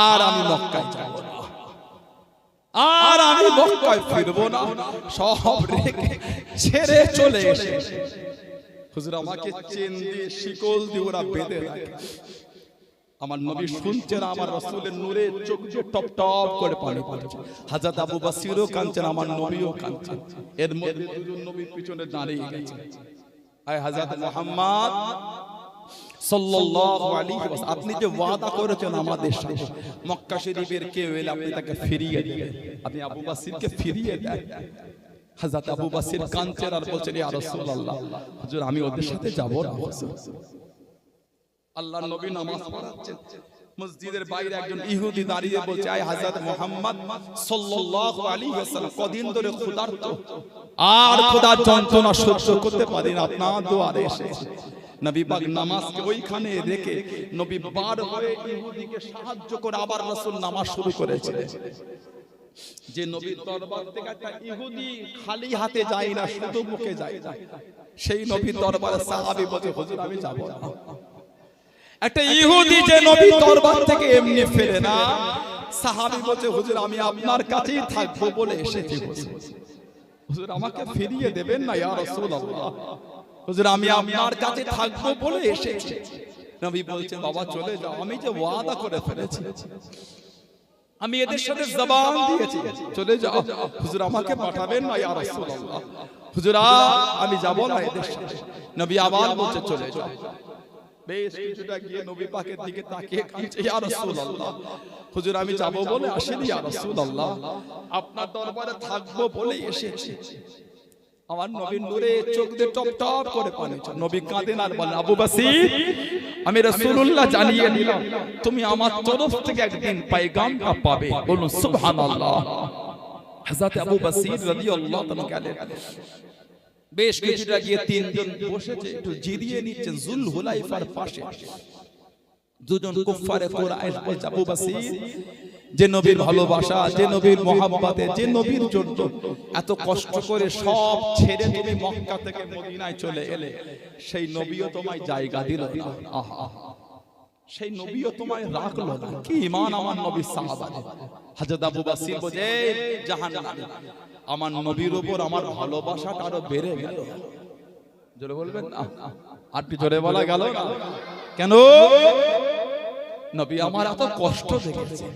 আর আমি মক্কায় যাব না আর আমি মক্কায় ফিরবো না সব রেখে ছেড়ে চলে এসেছি হুজুর আমাকে চেন দিয়ে শিকল দিয়ে ওরা বেঁধে রাখে আমার নবী শুনছেন, আমার রাসূলের নূরে চোখ দিয়ে টপ টপ করে পানি পড়ছে। হযরত আবু বসিরও কাঁদছেন, আমার নবীও কাঁদছেন। এর মধ্যে দুজন নবীর পিছনে দাঁড়িয়ে গেছে। আয় হযরত মুহাম্মদ সাল্লাল্লাহু আলাইহি ওয়াসাল্লাম, আপনি যে ওয়াদা করেছেন আমাদের সাথে মক্কা শরীফের কেউ এলে আপনি তাকে ফিরিয়ে দেবেন, আপনি আবু বসিরকে ফিরিয়ে দেন। হযরত আবু বসির কাঁদছেন আর বলছেন, ইয়া রাসূলুল্লাহ, হুজুর আমি ওদের সাথে যাব না। আল্লাহর নবী নামাজ পড়াচ্ছেন, মসজিদের বাইরে একজন ইহুদি দাঁড়িয়ে বলছে, আয় হযরত মুহাম্মদ সাল্লাল্লাহু আলাইহি ওয়াসাল্লাম, কদিন ধরে ক্ষুধার্ত আর ক্ষুধার যন্ত্রণা সহ্য করতে পারি না, আপনার দুয়ারে এসেছি। নবী পাক নামাজকে ওইখানে রেখে নবী বার হয়ে ইহুদিকে সাহায্য করে আবার রাসূল নামাজ শুরু করেছে। যে নবীর দরবার থেকে একটা ইহুদি খালি হাতে যায় না, শুধু মুখে যায়, সেই নবীর দরবারে সাহাবী বলে, হুজুর আমি যাব না। একটা ইহুদি যে নবীর দরবার থেকে এমনি ফেরে না, সাহাবী বলছে, হুজুর আমি আপনার কাছেই থাকবো বলে এসেছি, হুজুর আমাকে ফিরিয়ে দেবেন না ইয়া রাসূলুল্লাহ, হুজুর আমি আপনার কাছে থাকবো বলে এসেছি। নবী বলছেন, বাবা চলে যাও, আমি যে ওয়াদা করে ফেলেছি, আমি এদের সাথে জবান দিয়েছি, চলে যাও, হুজুর আমাকে পাঠাবেন না ইয়া রাসূলুল্লাহ, হুজুর আমি যাব না এদের সাথে। নবী আবার বলছে, চলে যাও। বেশ কিছুটা গিয়ে নবী পাকের দিকে তাকিয়ে কাঁদছে, ইয়া রাসূলুল্লাহ, হুজুর আমি যাব বলে আসিনি ইয়া রাসূলুল্লাহ, আপনার দরবারে থাকবো বলে এসেছি। আমার নবীর নূরে চোখ দিয়ে টপ টপ করে পানি ঝরছে। নবী কাঁদেন আর বলেন, আবু বসির আমি রাসূলুল্লাহ জানিয়ে দিলাম, তুমি আমার তরফ থেকে একদিন পয়গামটা পাবে, বলুন সুবহানাল্লাহ। হযরত আবু বসির রাদিয়াল্লাহু তাআলা বেশ কিছুটা গিয়ে তিনজন বসেছে, একটু জিরিয়ে নিচ্ছেন জুল হুলাইফার পাশে। দুজন কুফারে কুরাইশ বলছে, আবু বসির যে নবীর ভালোবাসা, যে নবীর মহব্বতে, যে নবীর জন্য এত কষ্ট করে সব ছেড়ে তুমি মক্কা থেকে মদিনায় চলে এলে, সেই নবীও তোমায় জায়গা দিল না, আহা সেই নবীও তোমায় রাখলো না, কি ঈমান আমার নবীর সাহাবাদের। হযরত আবু বসির বলে, জাহান্নামী, আমার নবীর উপর আমার ভালোবাসাটা আরো বেড়ে গেল। জোরে বলবেন না, আর কি জোরে বলা গেল না? কেন? নবী আমার এত কষ্ট দেখেছে,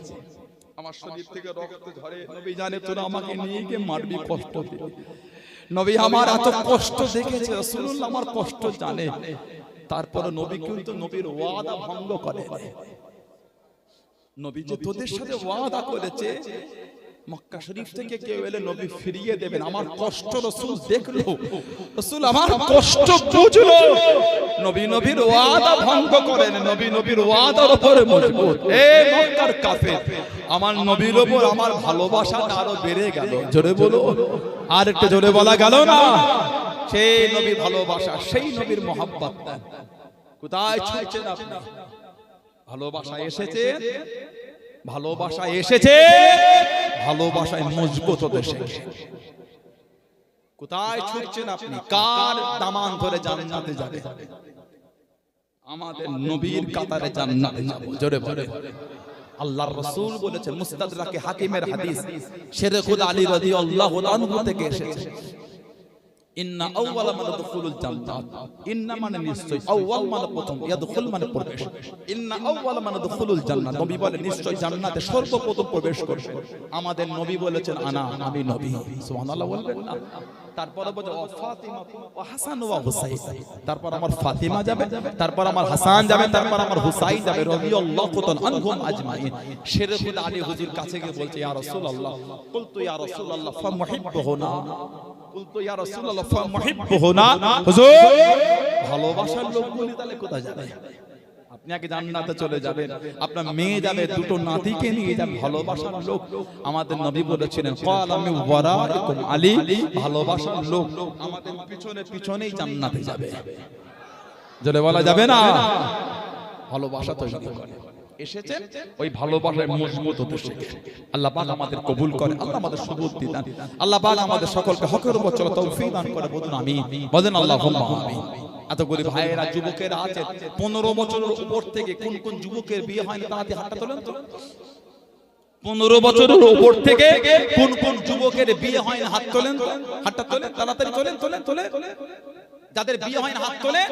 আমার শরীর থেকে রক্ত ঝরে, নবী জানে তোরা আমাকে নিয়ে গিয়ে মারবি, কষ্ট দিবি। নবী আমার এত কষ্ট দেখেছে, রাসূলুল্লাহ আমার কষ্ট জানে, তারপর নবী কিন্তু নবীর ওয়াদা ভঙ্গ করে। নবী যে তোদের সাথে ওয়াদা করেছে মক্কা শরীফ থেকে কেউ এলে নবী ফিরিয়ে দেবেন, আমার কষ্ট রাসূল দেখলো, রাসূল আমার কষ্ট বুঝলো, নবী নবীর ওয়াদা ভঙ্গ করেন, নবী নবীর ওয়াদার উপরে মজবুত। এ মক্কার কাফের, আমার নবীর উপর আমার ভালোবাসাটা আরো বেড়ে গেল। জোরে বলো, আর একটু জোরে বলা গেল না? সেই নবীর ভালোবাসা, সেই নবীর মহব্বত কোথায় ছুঁয়েছেন আপনি? ভালোবাসা এসেছে, ভালোবাসা এসেছে, ভালোবাসায় মজবুত হতে শিখে। কোথায় ছুটছেন আপনি? কার দামান ধরে জান্নাতে যাবে? আমাদের নবীর কাতারে জান্নাতে যাব। জোরে বলে আল্লাহর রাসূল বলেছেন, মুস্তাদরাকে হাকিমের হাদিস, শেরে খুদা আলী রাদিয়াল্লাহু আনহু থেকে এসেছে, ইন্না আউওয়ালা মান দুখুলুল জান্নাত, ইন্না মানে নিশ্চয়, আউওয়াল মানে প্রথম, ইয়াদখুল মানে প্রবেশ, ইন্না আউওয়ালা মান দুখুলুল জান্নাত, নবী বলেন নিশ্চয় জান্নাতে সর্বপ্রথম প্রবেশ করবে। আমাদের নবী বলেছেন, আনা, আমি নবী। সুবহানাল্লাহ বলবেন না? তারপর বলে ও ফাতিমা ও হাসান ও হুসাইন, তারপর আমার ফাতিমা যাবে, তারপর আমার হাসান যাবে, তারপর আমার হুসাইন যাবে, রাদিয়াল্লাহু তাআলা আনহুম আজমাইন। শেরে খুদা আলী হুজুর কাছে গিয়ে বলছে, ইয়া রাসূলুল্লাহ, কুলতু ইয়া রাসূলুল্লাহ ফামুহিব্বুহুনা, কুলতু ইয়া রাসূলুল্লাহ ফামুহিব্বুহুনা, হুজুর ভালোবাসার লোকগুলি তাহলে কোথায় যাবে? আপনি আগে জান্নাতে চলে যাবেন, আপনার মেয়ে যাবে, দুটো নাতিকে নিয়ে যাবে, ভালোবাসার লোক। আমাদের নবী বলেছিলেন, ক্বালা মিন ওয়ারাইকুম আলী, ভালোবাসার লোক আমাদের পিছনে পিছনেই জান্নাতে যাবে। জোরে বলা যাবে না? ভালোবাসা তৈরি করে এসেছে, ওই ভালোবাসায় মজবুত হতে শিখে। আল্লাহ পাক আমাদের কবুল করে, আল্লাহ আমাদের সুবুদ্ধি দান, আল্লাহ পাক আমাদের সকলকে হকের উপর চলার তৌফিক দান করে। বলুন আমিন, বলেন আল্লাহুম্মা আমিন। এতগুলি ভাইয়েরা, যুবকেরা আছেন 15 বছরের উপর থেকে, কোন কোন যুবকের বিয়ে হয়নি তাড়াতাড়ি হাতটা তোলেন তো। 15 বছরের উপর থেকে কোন কোন যুবকের বিয়ে হয়নি হাত তোলেন তো, হাতটা তোলেন, তাড়াতাড়ি তোলেন, তোলেন, তোলেন। যাদের বিয়ে হয়নি হাত তোলেন।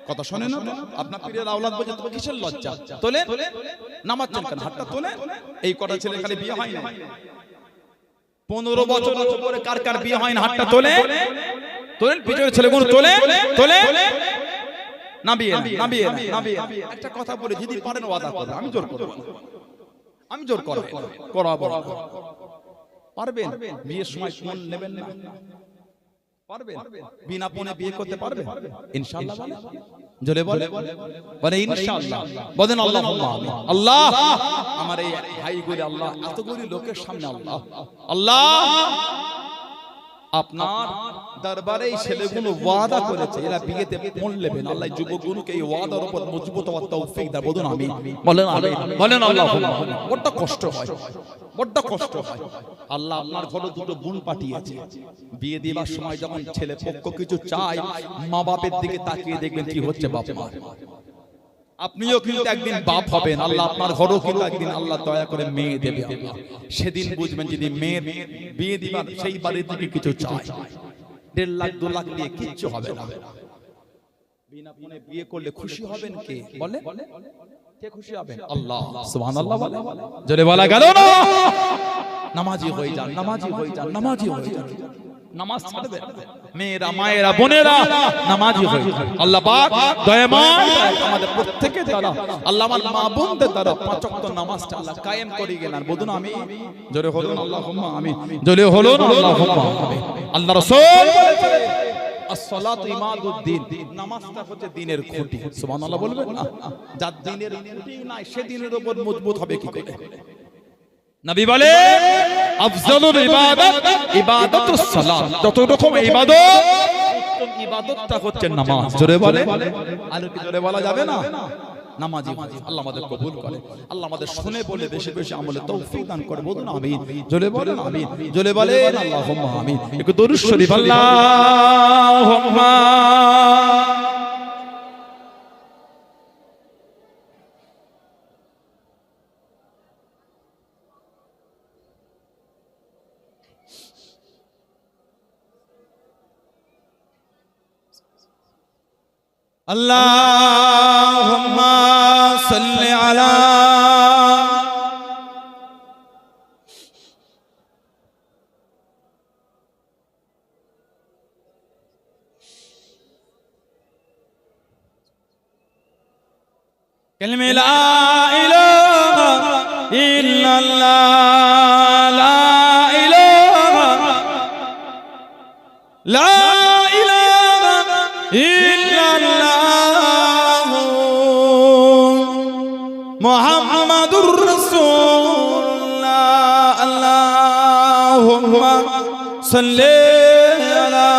কথা শোনেন না তো? আপনার পীরের আওলাদ বলছে তো কিসের লজ্জা? তোলে নামাচ্ছেন কেন? হাতটা তোলে। এই কটা ছেলে খালি বিয়ে হয় না, 15 বছর উপরে কার কার বিয়ে হয় না? হাতটা তোলে। তোলেন, পিছনের ছেলেগুলো তোলে তোলে। নাবিয়ে নাবিয়ে নাবিয়ে। একটা কথা বলে, যদি পারেন ওয়াদা করবেন, আমি জোর করব, আমি জোর করব, করাবো। পারবেন? বিয়ের সময় ফোন নেবেন না? পারবেন? বিনা ফোনে বিয়ে করতে পারবেন ইনশাআল্লাহ? বলে জোরে বলে বলে ইনশাআল্লাহ। বলেন আল্লাহুম্মা আমিন। আল্লাহ আমার এই ভাইগুলো, আল্লাহ এতগুলি লোকের সামনে, আল্লাহ আল্লাহ আপনার দরবারে এই ছেলেগুলো ওয়াদা করেছে এরা বিয়েতে ফোন নেবেন। আল্লাহ যুবকগুলোকে এই ওয়াদার উপর মজবুত হওয়ার তৌফিক দাও। বলুন আমিন। বলেন আমিন। বলেন আল্লাহুম্মা আমিন। বড় কষ্ট হয়, বড় কষ্ট হয়। আল্লাহ আপনার ঘরে দুটো বোন পাঠিয়েছে, বিয়ে দেওয়ার সময় যখন ছেলে পক্ষ কিছু চায়, মা বাপের দিকে তাকিয়ে দেখবেন কি হচ্ছে বাপ মা। আপনিও কিন্তু একদিন বাপ হবেন, আল্লাহ আপনার ঘরেও কিন্তু একদিন আল্লাহ দয়া করে মেয়ে দেবে। সেদিন বুঝবেন যদি মেয়ের বিয়ে দিবার সেই বাড়ির দিকে কিছু চায়, 1.5 লাখ 2 লাখ দিয়ে কিচ্ছু হবে না। বিনা ফোনে বিয়ে করলে খুশি হবেন কে? বলে কে খুশি হবেন? আল্লাহ। সুবহানাল্লাহ বলে জোরে বলা গেল না? নামাজি হয়ে যান, নামাজি হয়ে যান, নামাজি হয়ে যান। নামাজ ছাড়বেন, মেয়েরা মায়েরা বোনেরা নামাজি হয়ে যান। আল্লাহ পাক দয়াময় আমাদের প্রত্যেকের দ্বারা, আল্লাহ আমার মা বোনদের দ্বারা 5 ওয়াক্ত নামাজটা আল্লাহ কায়েম করে গেলেন। বলুন আমি জোরে বলুন আল্লাহুম্মা আমিন। জোরে বলুন আল্লাহুম্মা আমিন। আল্লাহ রাসূল বলেছেন as-salatu imaduddin, নামাজটা হচ্ছে দ্বীনের খুঁটি। সুবহানাল্লাহ বলবেন না? যার দ্বীনের খুঁটি নাই সে দ্বীনের উপর মজবুত হবে কি করে? নবী বলে আফজালুল ইবাদত ইবাদাতুস সালাত, যত রকম ইবাদত উত্তম ইবাদতটা হচ্ছে নামাজ। জোরে বলে আর কি জোরে বলা যাবে না? নামাজি আল্লাহ আমাদের কবুল করে, আল্লাহ আমাদের শুনে বলে বেশি বেশি আমলে তৌফিক দান করে। বলুন আমিন। জোরে বলেন আমিন। জোরে বলেন আল্লাহুম্মা আমিন। একটু দরুদ শরীফ আল্লাহুম্মা আল্লাহুম্মা সাল্লি আলা কালিমা লা ইলাহা ইল্লাল্লাহ, লা ইলাহা লা ইলাহা ইল্লাল্লাহ মুহাম্মাদুর রাসূলুল্লাহ। আল্লাহুম্মা সাল্লি আলা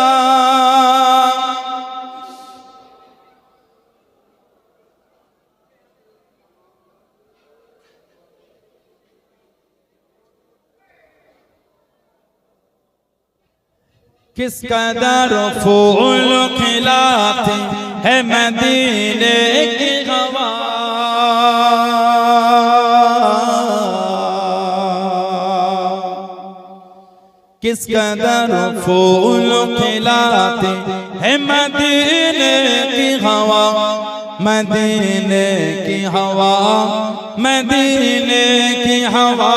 किस कदर फूल खिलाते हैं मदीने की हवा, किस कदर फूल खिलाते हैं मदीने की हवा, मदीने की हवा, मदीने की हवा,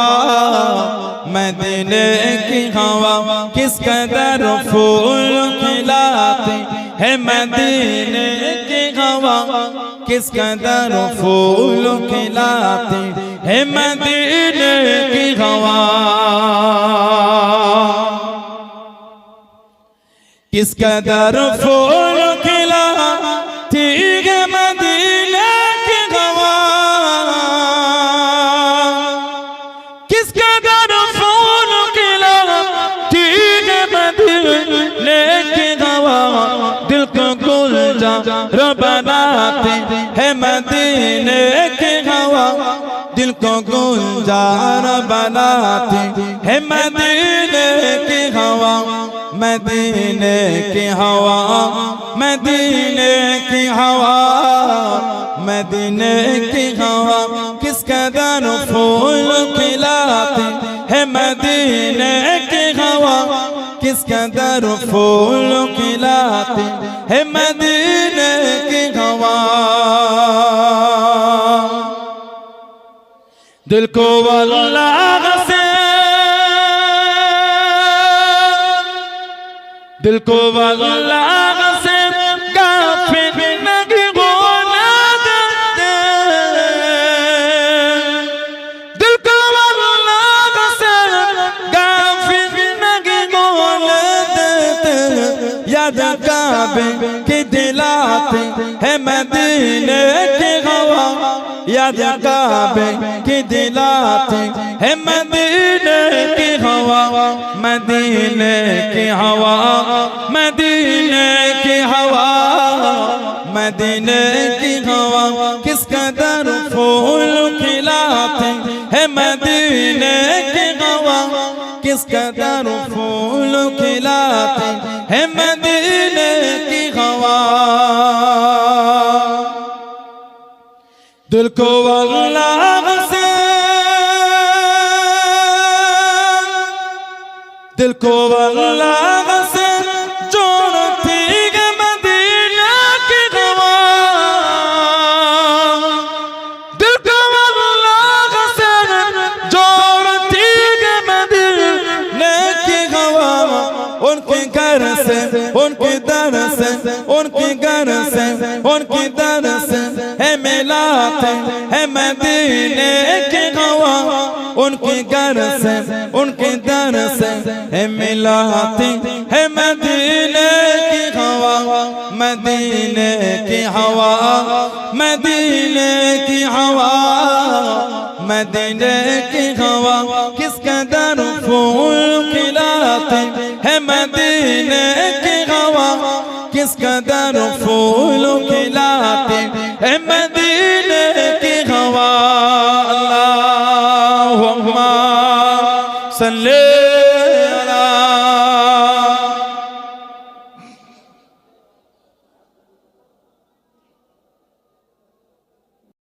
मदीने की हवा। किस कदर फूल खिलाते हैं मदीने की हवा, किस कदर फूल खिलाते हैं मदीने की हवा, किस कदर फूल खिलाती है मदीने की हवा, किस कदर फूल खिलाती है मदीने की हवा। दिल को गुलजार बनाते हैं मदीने की हवा, दिल को गुलजार बनाते हैं मदीने की हवा, मदीने की हवा, मदीने की हवा, मदीने की हवा। किस कदर फूल खिलाते हैं मदीने की हवा, किस कदर फूल खिलाते हैं मदीने की हवा। दिल को अल्लाह से, दिल को अल्लाह से गाफिल नहीं होने देते, दिल को अल्लाह से गाफिल नहीं होने देते। याद काबे की दिलाते है मदीने की हवा, याद काबे की दिलाते है मदीने की हवा, मदीने की हवा, मदीने की हवा, मदीने की हवा। किस कदर फूल खिलाते है मदीने की हवा, किस कदर फूल खिलाते है मदीने की हवा। दिल को अल्लाह से, दिल को अल्लाह से जोड़ती है मदीना की हवा, दिल को अल्लाह से जोड़ती है मदीना की हवा। उनके घर से, उनके दर से, उनके घर से, उनके दर से है मिलाते है मदीने की हवा, उनके घर से, उनके दर से है मिलाते है मदीने की हवा, मदीने की हवा, मदीने की हवा, मदीने की हवा। किस कदर फूल खिलाते है मदीने की हवा, किस कदर फूल खिलाते है मदीने की हवा। अल्लाहुम्मा सल्ले